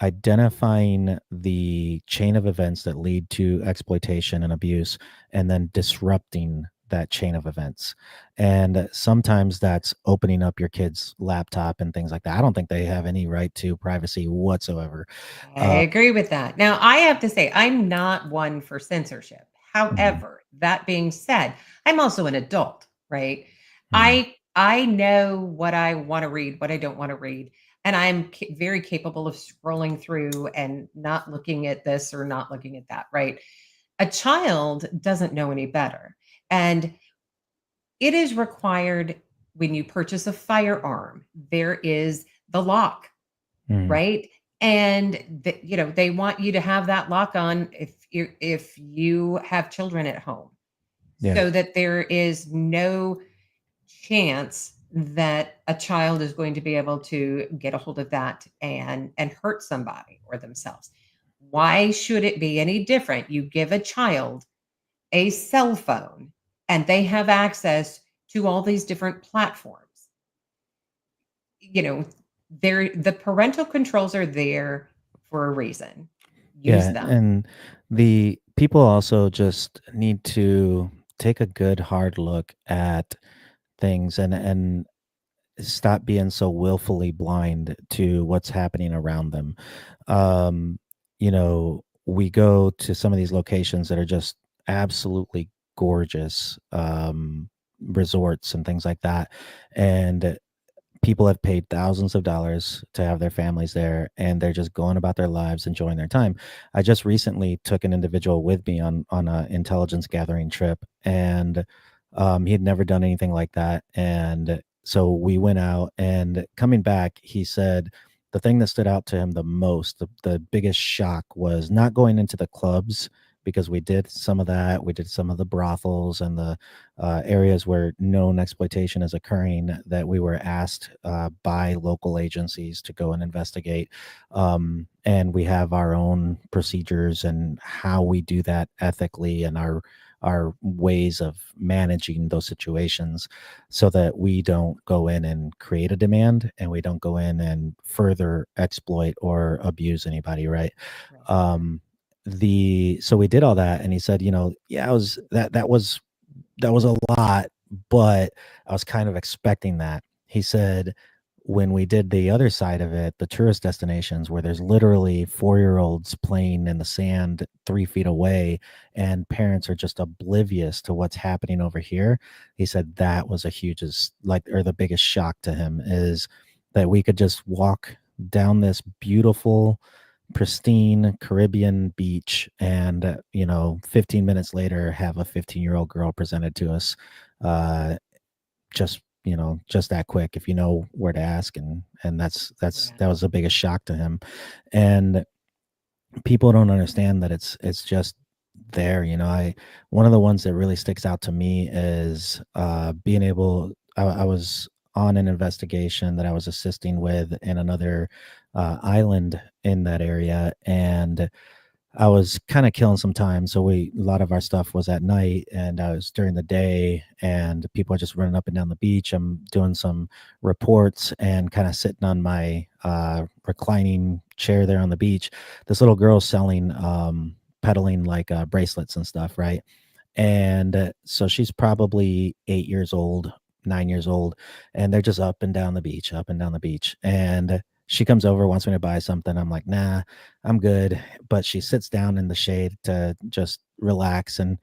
Speaker 7: identifying the chain of events that lead to exploitation and abuse, and then disrupting that chain of events. And sometimes that's opening up your kid's laptop and things like that. I don't think they have any right to privacy whatsoever.
Speaker 6: I agree with that. Now, I have to say, I'm not one for censorship.
Speaker 7: Mhm,
Speaker 6: However, that being said, I'm also an adult, right?
Speaker 7: mhm.
Speaker 6: I know what I want to read, what I don't want to read, and I'm very capable of scrolling through and not looking at this or not looking at that, right? A child doesn't know any better. And it is required when you purchase a firearm, there is the lock,
Speaker 7: Mhm.
Speaker 6: right? And they want you to have that lock on if you have children at home,
Speaker 7: Yeah.
Speaker 6: so that there is no chance that a child is going to be able to get a hold of that and hurt somebody or themselves. Why should it be any different? You give a child a cell phone and they have access to all these different platforms. the parental controls are there for a reason. Use
Speaker 7: Yeah,
Speaker 6: them.
Speaker 7: and the people also just need to take a good hard look at things and stop being so willfully blind to what's happening around them. Um, we go to some of these locations that are just absolutely gorgeous, resorts and things like that. And people have paid thousands of dollars to have their families there, and they're just going about their lives enjoying their time. I just recently took an individual with me on a intelligence gathering trip, and he had never done anything like that. And so we went out, and coming back, he said the thing that stood out to him the most, the biggest shock, was not going into the clubs, because we did some of that. We did some of the brothels and the areas where known exploitation is occurring, that we were asked by local agencies to go and investigate. And we have our own procedures and how we do that ethically, and our ways of managing those situations, so that we don't go in and create a demand, and we don't go in and further exploit or abuse anybody, right? So we did all that, and he said, yeah, that was a lot, but I was kind of expecting that. He said, when we did the other side of it, the tourist destinations where there's literally 4-year-olds playing in the sand 3 feet away, and parents are just oblivious to what's happening over here. He said that was the biggest shock to him, is that we could just walk down this beautiful, pristine Caribbean beach, and 15 minutes later have a 15-year-old girl presented to us, just just that quick, if you know where to ask. And that was the biggest shock to him. And people don't understand that it's just there. One of the ones that really sticks out to me is being able I was on an investigation that I was assisting with in another island in that area, and I was kind of killing some time. So a lot of our stuff was at night, and I was during the day, and people are just running up and down the beach. I'm doing some reports and kind of sitting on my reclining chair there on the beach. This little girl selling, peddling like bracelets and stuff, right? And so she's probably 8 years old, 9 years old, and they're just up and down the beach, up and down the beach. And she comes over, wants me to buy something. I'm like, nah, I'm good. But she sits down in the shade to just relax. And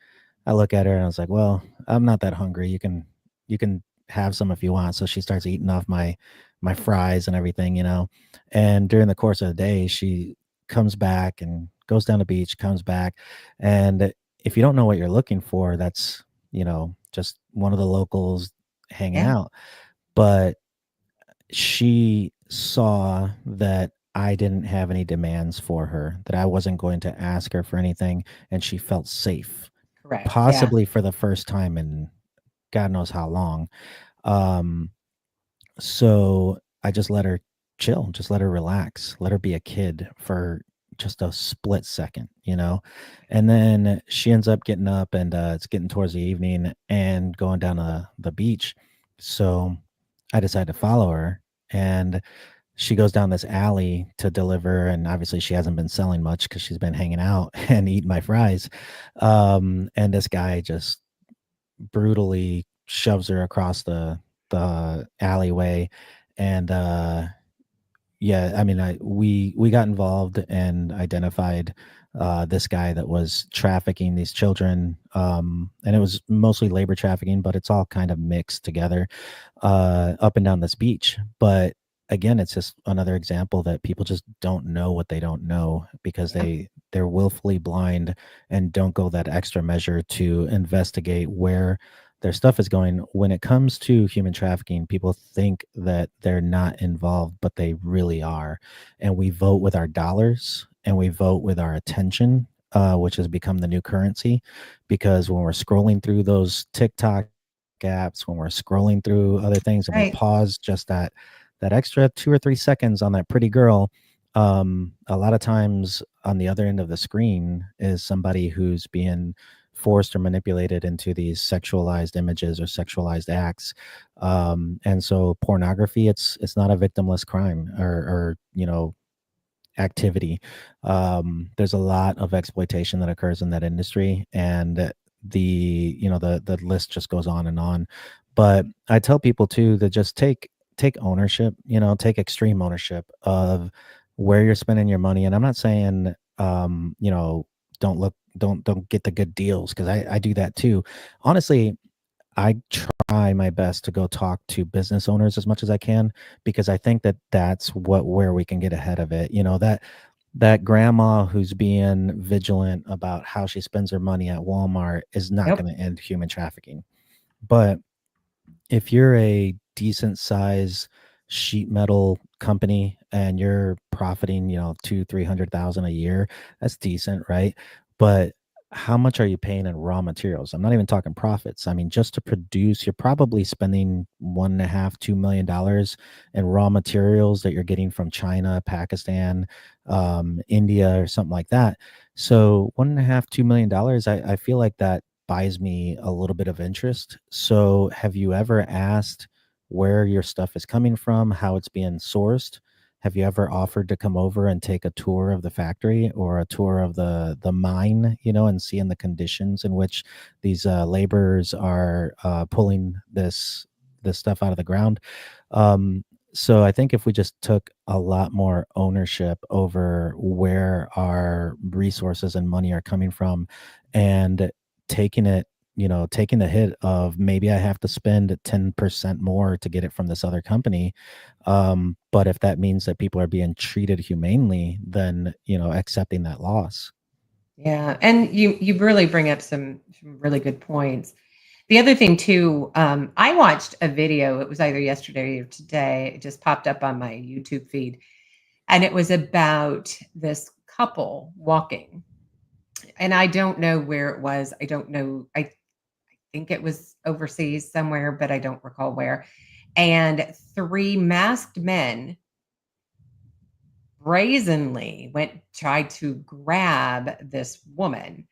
Speaker 7: I look at her and I was like, well, I'm not that hungry. You can have some if you want. So she starts eating off my fries and everything. And during the course of the day, she comes back and goes down the beach, comes back. And if you don't know what you're looking for, that's, just one of the locals hanging
Speaker 6: Yeah.
Speaker 7: out. But she saw that I didn't have any demands for her, that I wasn't going to ask her for anything, and she felt safe,
Speaker 6: Correct. Yeah.
Speaker 7: possibly for the first time in God knows how long. Um, so I just let her chill, just let her relax, let her be a kid for just a split second, and then she ends up getting up, and it's getting towards the evening and going down the beach. So I decided to follow her, and she goes down this alley to deliver, and obviously she hasn't been selling much because she's been hanging out and eating my fries. And this guy just brutally shoves her across the alleyway. And yeah, I mean, we got involved and identified this guy that was trafficking these children, and it was mostly labor trafficking, but it's all kind of mixed together up and down this beach. But again, it's just another example that people just don't know what they don't know, because
Speaker 6: Yeah.
Speaker 7: they're willfully blind and don't go that extra measure to investigate where their stuff is going. When it comes to human trafficking, people think that they're not involved, but they really are. And we vote with our dollars, and we vote with our attention, which has become the new currency. Because when we're scrolling through those TikTok apps, when we're scrolling through other things, and we
Speaker 6: Right.
Speaker 7: pause just that extra 2 or 3 seconds on that pretty girl, a lot of times on the other end of the screen is somebody who's being forced or manipulated into these sexualized images or sexualized acts. And so pornography, it's not a victimless crime or activity. There's a lot of exploitation that occurs in that industry, and the list just goes on and on. But I tell people too that just take ownership, take extreme ownership of where you're spending your money. And I'm not saying don't get the good deals, because I do that too. Honestly, I try my best to go talk to business owners as much as I can, because I think that that's where we can get ahead of it. That grandma who's being vigilant about how she spends her money at Walmart is not
Speaker 6: Yep.
Speaker 7: going to end human trafficking. But if you're a decent size sheet metal company and you're profiting, 200,000-300,000 a year, that's decent, right? But how much are you paying in raw materials? I'm not even talking profits. I mean, just to produce, you're probably spending $1.5-2 million in raw materials that you're getting from China, Pakistan, India, or something like that. So $1.5-2 million, I feel like that buys me a little bit of interest. So have you ever asked where your stuff is coming from, how it's being sourced? Have you ever offered to come over and take a tour of the factory or a tour of the mine, and seeing the conditions in which these laborers are pulling this stuff out of the ground? So I think if we just took a lot more ownership over where our resources and money are coming from, and taking taking the hit of maybe I have to spend 10% more to get it from this other company. But if that means that people are being treated humanely, then, accepting that loss.
Speaker 6: Yeah, and you really bring up some really good points. The other thing too, I watched a video. It was either yesterday or today. It just popped up on my YouTube feed, and it was about this couple walking. And I don't know where it was. I don't know. I think it was overseas somewhere, but I don't recall where. And three masked men brazenly tried to grab this woman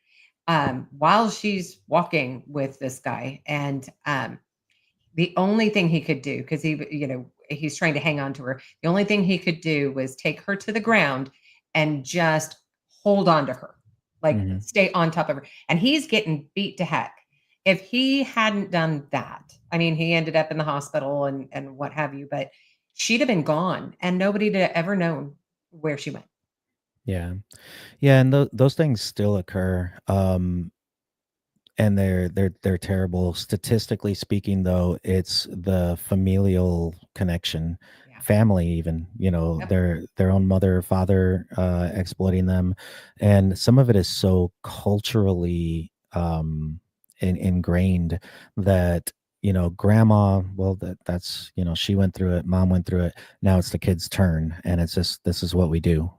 Speaker 6: while she's walking with this guy. And the only thing he could do, because he's trying to hang on to her, the only thing he could do was take her to the ground and just hold on to her, like
Speaker 7: Mhm.
Speaker 6: stay on top of her. And he's getting beat to heck. If he hadn't done that, I mean, he ended up in the hospital and what have you, but she'd have been gone and nobody'd have ever known where she went.
Speaker 7: Yeah. Yeah, and those things still occur. And they're terrible. Statistically speaking, though, it's the familial connection,
Speaker 6: Yeah.
Speaker 7: family, even,
Speaker 6: Yep.
Speaker 7: their own mother or father exploiting them. And some of it is so culturally ingrained that, grandma, well, that's, she went through it, mom went through it, now it's the kid's turn, and it's just, this is what we do.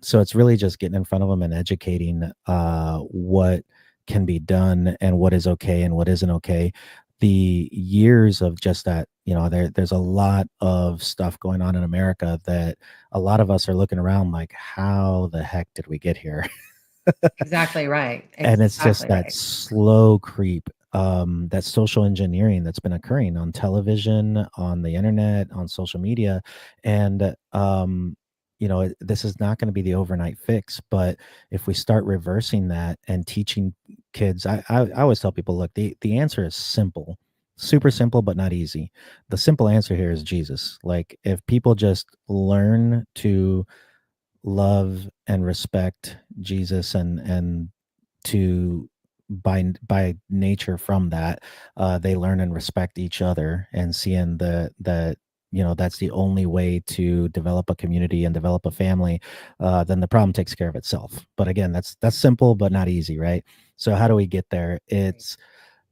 Speaker 7: So it's really just getting in front of them and educating what can be done and what is okay and what isn't okay. The years of just that, there's a lot of stuff going on in America that a lot of us are looking around like, how the heck did we get here?
Speaker 6: Exactly right.
Speaker 7: And it's just
Speaker 6: Exactly
Speaker 7: that
Speaker 6: right.
Speaker 7: slow creep, that social engineering that's been occurring on television, on the internet, on social media. And this is not going to be the overnight fix, but if we start reversing that and teaching kids, I always tell people, look, the answer is simple, super simple, but not easy. The simple answer here is Jesus. Like, if people just learn to love and respect Jesus, and to by nature from that, they learn and respect each other, and seeing that that's the only way to develop a community and develop a family, then the problem takes care of itself. But again, that's simple but not easy, right? So how do we get there? It's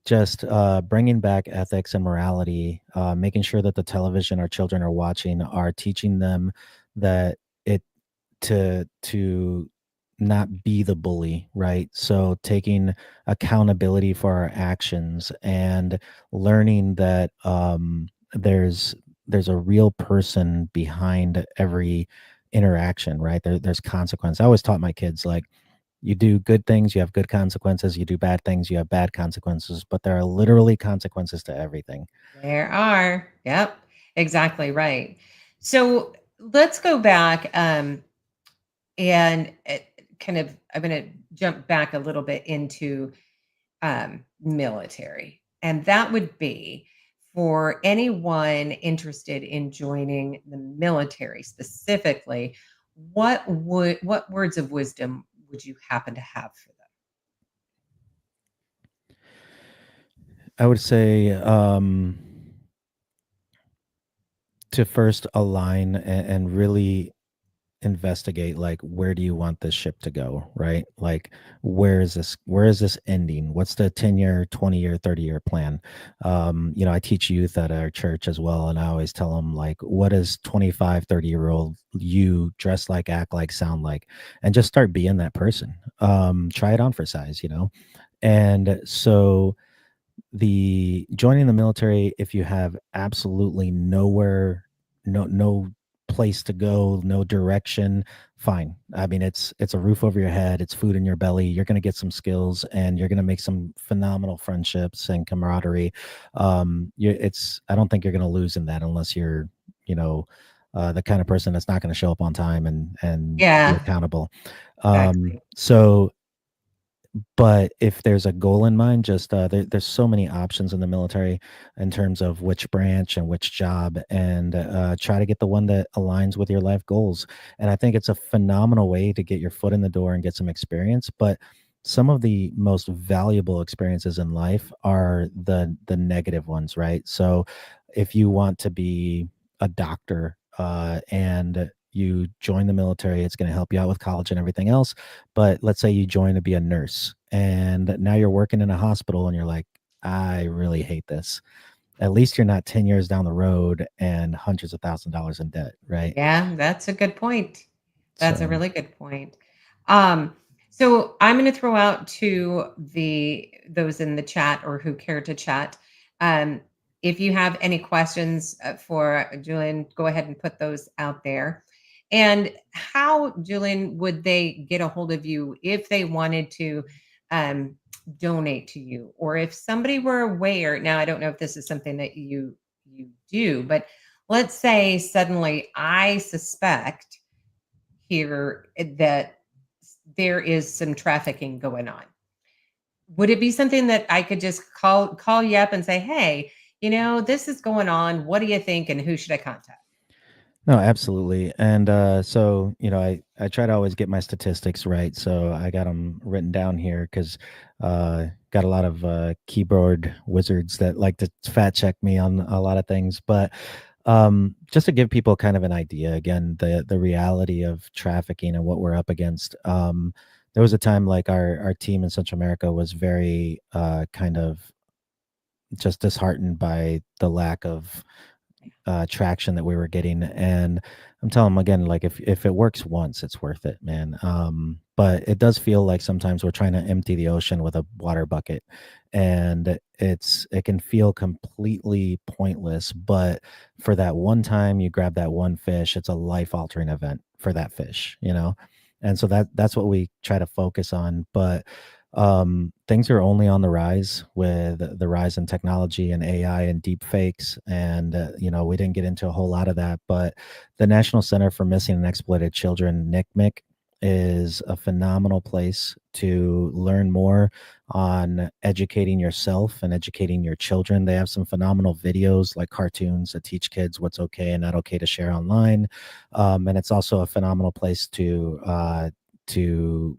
Speaker 7: just bringing back ethics and morality, making sure that the television our children are watching are teaching them that it to not be the bully, right? So taking accountability for our actions and learning that there's a real person behind every interaction, right? There's consequence. I always taught my kids, like, You do good things, you have good consequences. You do bad things, you have bad consequences. But there are literally consequences to everything.
Speaker 6: There are. Yep, exactly right. So let's go back and kind of, I'm going to jump back a little bit into military. And that would be for anyone interested in joining the military specifically, what words of wisdom would you happen to have for them?
Speaker 7: I would say to first align and really investigate, like, where do you want this ship to go, right? Like, where is this ending? What's the 10-year, 20-year, 30-year plan? I teach youth at our church as well, and I always tell them, like, what does 25, 30-year-old you dress like, act like, sound like? And just start being that person. Try it on for size. And so the joining the military, if you have absolutely nowhere, no place to go, no direction, fine. I mean, it's a roof over your head, it's food in your belly. You're going to get some skills, and you're going to make some phenomenal friendships and camaraderie. I don't think you're going to lose in that unless you're, you know, the kind of person that's not going to show up on time and be
Speaker 6: Yeah,
Speaker 7: accountable.
Speaker 6: exactly.
Speaker 7: So but if there's a goal in mind, just there's so many options in the military in terms of which branch and which job, and try to get the one that aligns with your life goals. And I think it's a phenomenal way to get your foot in the door and get some experience. But some of the most valuable experiences in life are the negative ones, right? So if you want to be a doctor, and you join the military, it's going to help you out with college and everything else. But let's say you join to be a nurse, and now you're working in a hospital, and you're like, I really hate this. At least you're not 10 years down the road and hundreds of $1,000s in debt, right?
Speaker 6: Yeah, that's a good point. That's a
Speaker 7: So
Speaker 6: really good point. Um, so I'm going to throw out to the those in the chat or who care to chat. Um, if you have any questions for Julian, go ahead and put those out there. And how, Julian, would they get a hold of you if they wanted to um, donate to you, or if somebody were aware? Now, I don't know if this is something that you do, but let's say suddenly I suspect here that there is some trafficking going on. Would it be something that I could just call you up and say, "Hey, this is going on. What do you think, and who should I contact?"
Speaker 7: no, absolutely. And so I try to always get my statistics right, so I got them written down here because got a lot of keyboard wizards that like to fact check me on a lot of things. But just to give people kind of an idea, again, the reality of trafficking and what we're up against. There was a time, like, our team in Central America was very kind of just disheartened by the lack of traction that we were getting. And I'm telling them again, like, if it works once, it's worth it, man. But it does feel like sometimes we're trying to empty the ocean with a water bucket, and it can feel completely pointless. But for that one time you grab that one fish, it's a life altering event for that fish. And so that's what we try to focus on. But things are only on the rise with the rise in technology and AI and deep fakes. And, we didn't get into a whole lot of that, but the National Center for Missing and Exploited Children, NCMEC, is a phenomenal place to learn more on educating yourself and educating your children. They have some phenomenal videos, like cartoons, that teach kids what's okay and not okay to share online. And it's also a phenomenal place to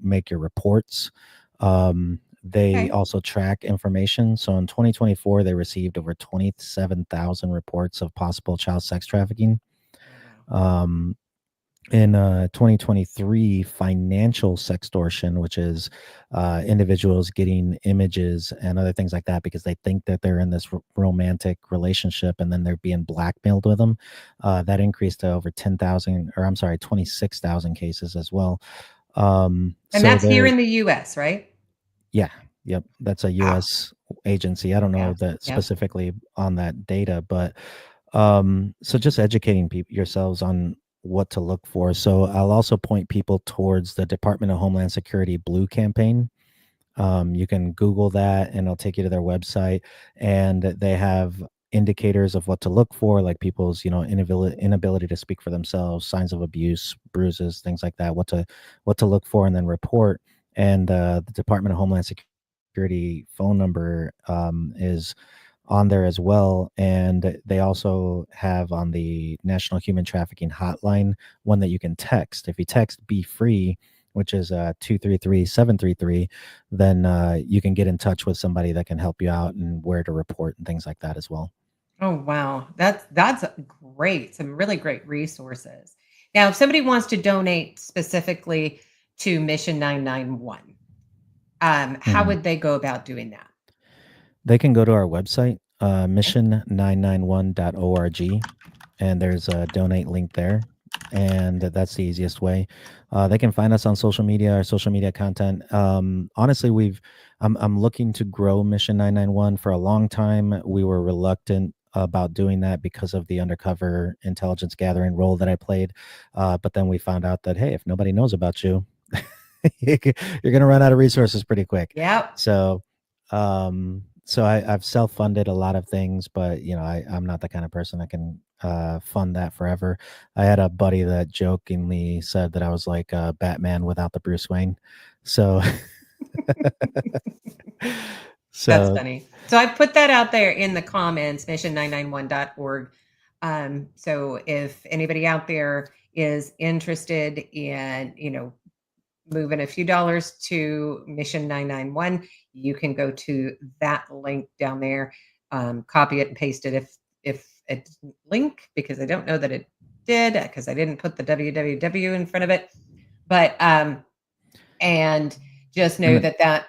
Speaker 7: make your reports. They
Speaker 6: Okay.
Speaker 7: also track information. So in 2024, they received over 27,000 reports of possible child sex trafficking.
Speaker 6: Oh, wow.
Speaker 7: Um, in 2023, financial sextortion, which is individuals getting images and other things like that because they think that they're in this romantic relationship, and then they're being blackmailed with them, that increased to over 10,000, or I'm sorry, 26,000 cases as well.
Speaker 6: And
Speaker 7: So
Speaker 6: that's here
Speaker 7: there,
Speaker 6: in the US, right?
Speaker 7: yeah, yep. That's a
Speaker 6: Wow.
Speaker 7: US agency. I don't know
Speaker 6: Yeah.
Speaker 7: that
Speaker 6: Yep.
Speaker 7: specifically on that data, but so just educating people yourselves on what to look for. So I'll also point people towards the Department of Homeland Security Blue campaign. You can Google that and it'll take you to their website, and they have indicators of what to look for, like people's, inability to speak for themselves, signs of abuse, bruises, things like that, what to look for and then report. And the Department of Homeland Security phone number is on there as well. And they also have on the National Human Trafficking Hotline one that you can text. If you text Be Free, which is 233-733, then you can get in touch with somebody that can help you out and where to report and things like that as well.
Speaker 6: Oh, wow. That's great. Some really great resources. Now, if somebody wants to donate specifically to Mission 991, how would they go about doing that?
Speaker 7: They can go to our website, mission991.org, and there's a donate link there, and that's the easiest way. They can find us on social media, our social media content. Honestly, I'm looking to grow Mission 991. For a long time, we were reluctant about doing that because of the undercover intelligence gathering role that I played. But then we found out that, hey, if nobody knows about you, you're going to run out of resources pretty quick.
Speaker 6: Yep.
Speaker 7: So I've self-funded a lot of things, but I'm not the kind of person that can fund that forever. I had a buddy that jokingly said that I was like Batman without the Bruce Wayne. So
Speaker 6: That's funny. So I put that out there in the comments, mission991.org. So if anybody out there is interested in, moving a few dollars to Mission 991, you can go to that link down there, copy it and paste it if it didn't link, because I don't know that it did, because I didn't put the www in front of it. But and just know that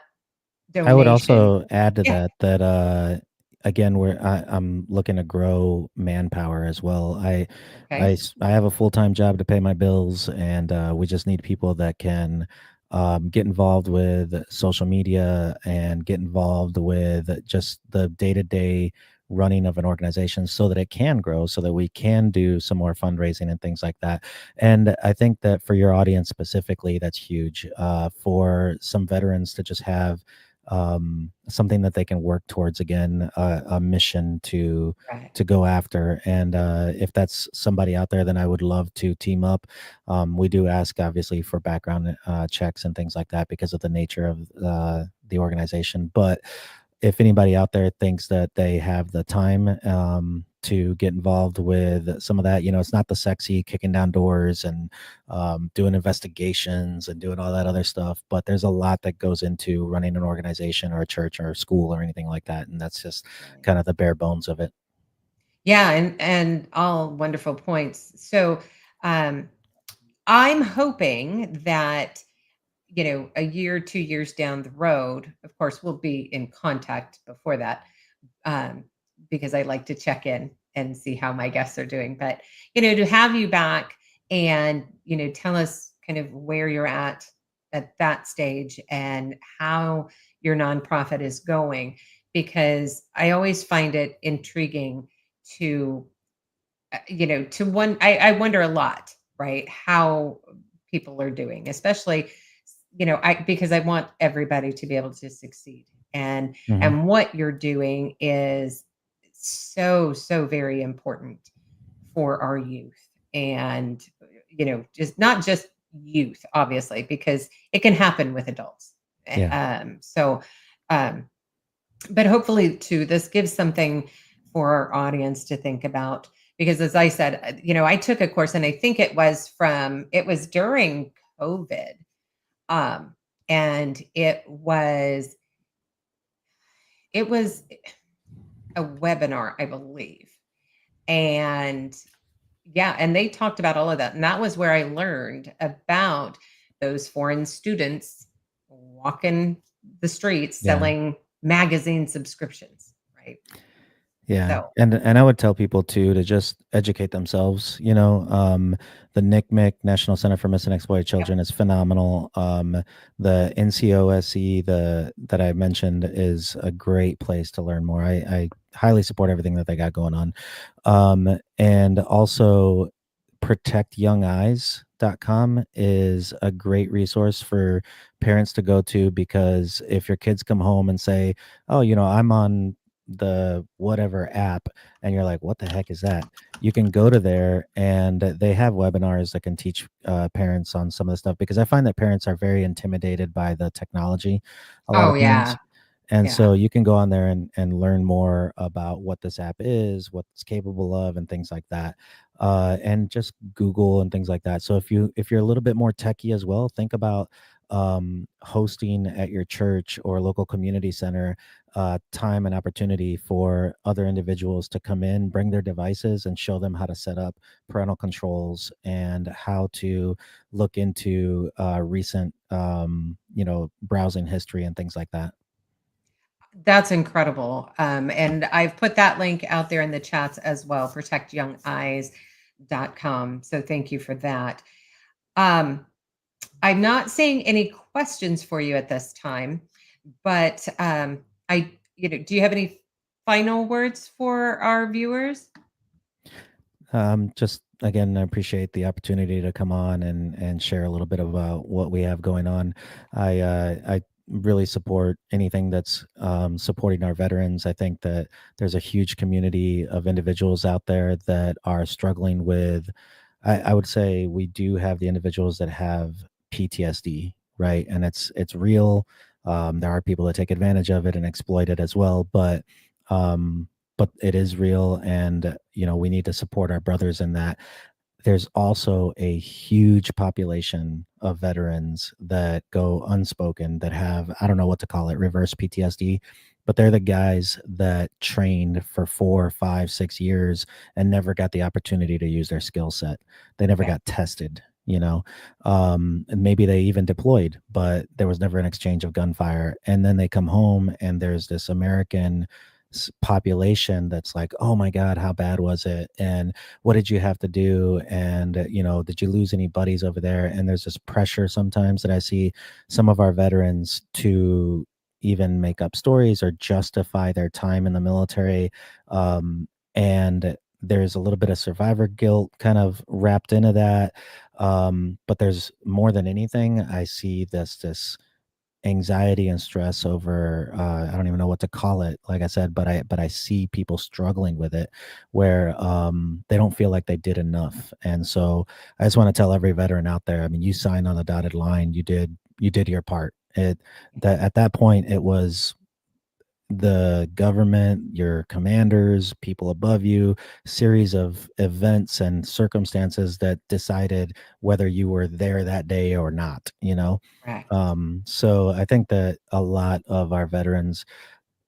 Speaker 6: donation.
Speaker 7: I would also add to that again, I'm looking to grow manpower as well. I have a full-time job to pay my bills, and we just need people that can get involved with social media and get involved with just the day-to-day running of an organization so that it can grow, so that we can do some more fundraising and things like that. And I think that for your audience specifically, that's huge. For some veterans to just have something that they can work towards, again, a mission to go after. And if that's somebody out there, then I would love to team up. We do ask, obviously, for background checks and things like that because of the nature of the organization. But if anybody out there thinks that they have the time to get involved with some of that, it's not the sexy kicking down doors and doing investigations and doing all that other stuff, but there's a lot that goes into running an organization or a church or a school or anything like that. And that's just kind of the bare bones of it.
Speaker 6: Yeah. And all wonderful points. So I'm hoping that, a year, 2 years down the road, of course, we'll be in contact before that, because I like to check in and see how my guests are doing. But, to have you back and, tell us kind of where you're at that stage and how your nonprofit is going, because I always find it intriguing to, I wonder a lot, right, how people are doing, especially because I want everybody to be able to succeed. And what you're doing is so very important for our youth. And, just not just youth, obviously, because it can happen with adults.
Speaker 7: Yeah.
Speaker 6: But hopefully too, this gives something for our audience to think about, because as I said, I took a course, and I think it was during COVID. And it was a webinar, I believe. And and they talked about all of that. And that was where I learned about those foreign students walking the streets selling magazine subscriptions, right?
Speaker 7: Yeah.
Speaker 6: So.
Speaker 7: And I would tell people too to just educate themselves. The NCMEC, National Center for Missing and Exploited Children, is phenomenal. The NCOSE that I mentioned is a great place to learn more. I highly support everything that they got going on. And also protectyoungeyes.com is a great resource for parents to go to, because if your kids come home and say, oh, I'm on the whatever app, and you're like, what the heck is that? You can go to there, and they have webinars that can teach parents on some of the stuff, because I find that parents are very intimidated by the technology, a lot
Speaker 6: Oh,
Speaker 7: of parents.
Speaker 6: yeah.
Speaker 7: And
Speaker 6: Yeah.
Speaker 7: so you can go on there and learn more about what this app is, what it's capable of, and things like that. And just Google and things like that. So if you're a little bit more techie as well, think about hosting at your church or local community center time and opportunity for other individuals to come in, bring their devices, and show them how to set up parental controls and how to look into recent browsing history and things like that.
Speaker 6: That's incredible. And I've put that link out there in the chats as well, protectyoungeyes.com. So thank you for that. Um, I'm not seeing any questions for you at this time, but do you have any final words for our viewers?
Speaker 7: Just again, I appreciate the opportunity to come on and share a little bit about what we have going on. I really support anything that's supporting our veterans. I think that there's a huge community of individuals out there that are struggling with. I would say we do have the individuals that have PTSD, right? And it's real. There are people that take advantage of it and exploit it as well, um, but it is real, and we need to support our brothers in that. There's also a huge population of veterans that go unspoken, that have, I don't know what to call it, reverse PTSD, but they're the guys that trained for 4, 5, 6 years and never got the opportunity to use their skill set. They never got tested, and maybe they even deployed, but there was never an exchange of gunfire. And then they come home, and there's this American population that's like, oh my God, how bad was it, and what did you have to do, and did you lose any buddies over there? And there's this pressure sometimes that I see some of our veterans to even make up stories or justify their time in the military, and there's a little bit of survivor guilt kind of wrapped into that, but there's more than anything, I see this anxiety and stress over I don't even know what to call it, like I said, but I see people struggling with it, where they don't feel like they did enough. And so I just want to tell every veteran out there, I mean, you signed on the dotted line, you did your part. That at that point, it was the government, your commanders, people above you, series of events and circumstances that decided whether you were there that day or not,
Speaker 6: Correct.
Speaker 7: So I think that a lot of our veterans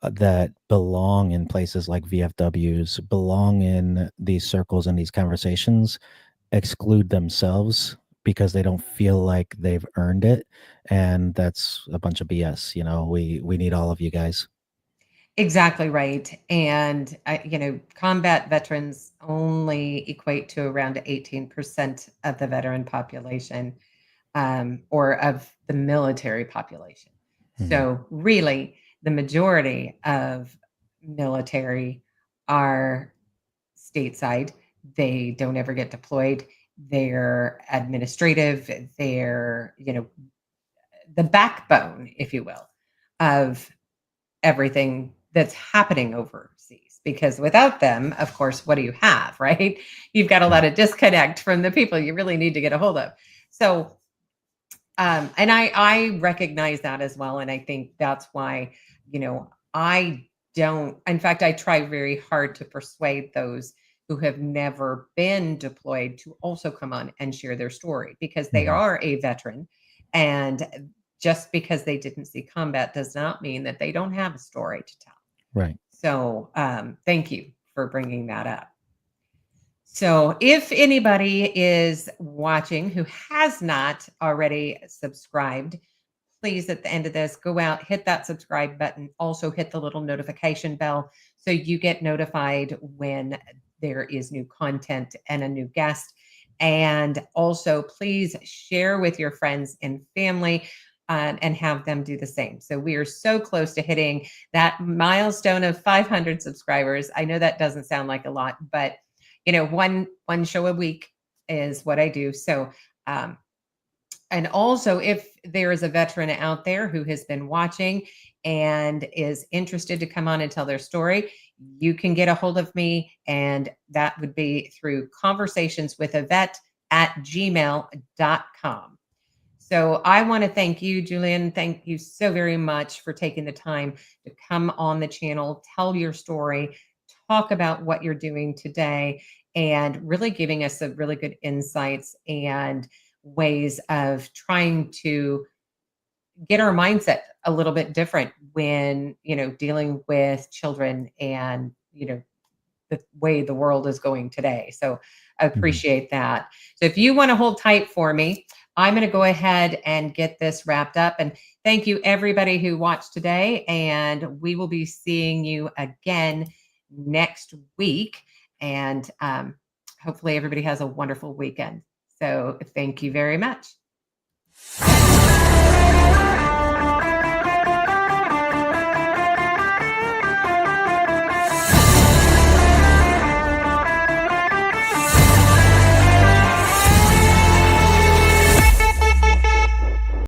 Speaker 7: that belong in places like VFWs, belong in these circles and these conversations, exclude themselves because they don't feel like they've earned it. And that's a bunch of BS. We need all of you guys.
Speaker 6: Exactly right. And, combat veterans only equate to around 18% of the veteran population, or of the military population.
Speaker 7: Mhm.
Speaker 6: So, really, the majority of military are stateside. They don't ever get deployed. They're administrative. They're, the backbone, if you will, of everything that's happening overseas, because without them, of course, what do you have, right? You've got a lot of disconnect from the people you really need to get a hold of. So, and I recognize that as well, and I think that's why, I don't. In fact, I try very hard to persuade those who have never been deployed to also come on and share their story, because they
Speaker 7: Mhm.
Speaker 6: are a veteran, and just because they didn't see combat does not mean that they don't have a story to tell.
Speaker 7: Right.
Speaker 6: So, thank you for bringing that up. So, if anybody is watching who has not already subscribed, please, at the end of this, go out, hit that subscribe button, also hit the little notification bell so you get notified when there is new content and a new guest. And also, please share with your friends and family, and have them do the same. So we are so close to hitting that milestone of 500 subscribers. I know that doesn't sound like a lot, but one show a week is what I do. So, and also, if there is a veteran out there who has been watching and is interested to come on and tell their story, you can get a hold of me, and that would be through conversationswithavet@gmail.com. So I want to thank you, Julian. Thank you so very much for taking the time to come on the channel, tell your story, talk about what you're doing today, and really giving us some really good insights and ways of trying to get our mindset a little bit different when, dealing with children and, the way the world is going today. So I appreciate that. So if you want to hold tight for me, I'm going to go ahead and get this wrapped up. And thank you, everybody who watched today. And we will be seeing you again next week. And hopefully everybody has a wonderful weekend. So thank you very much.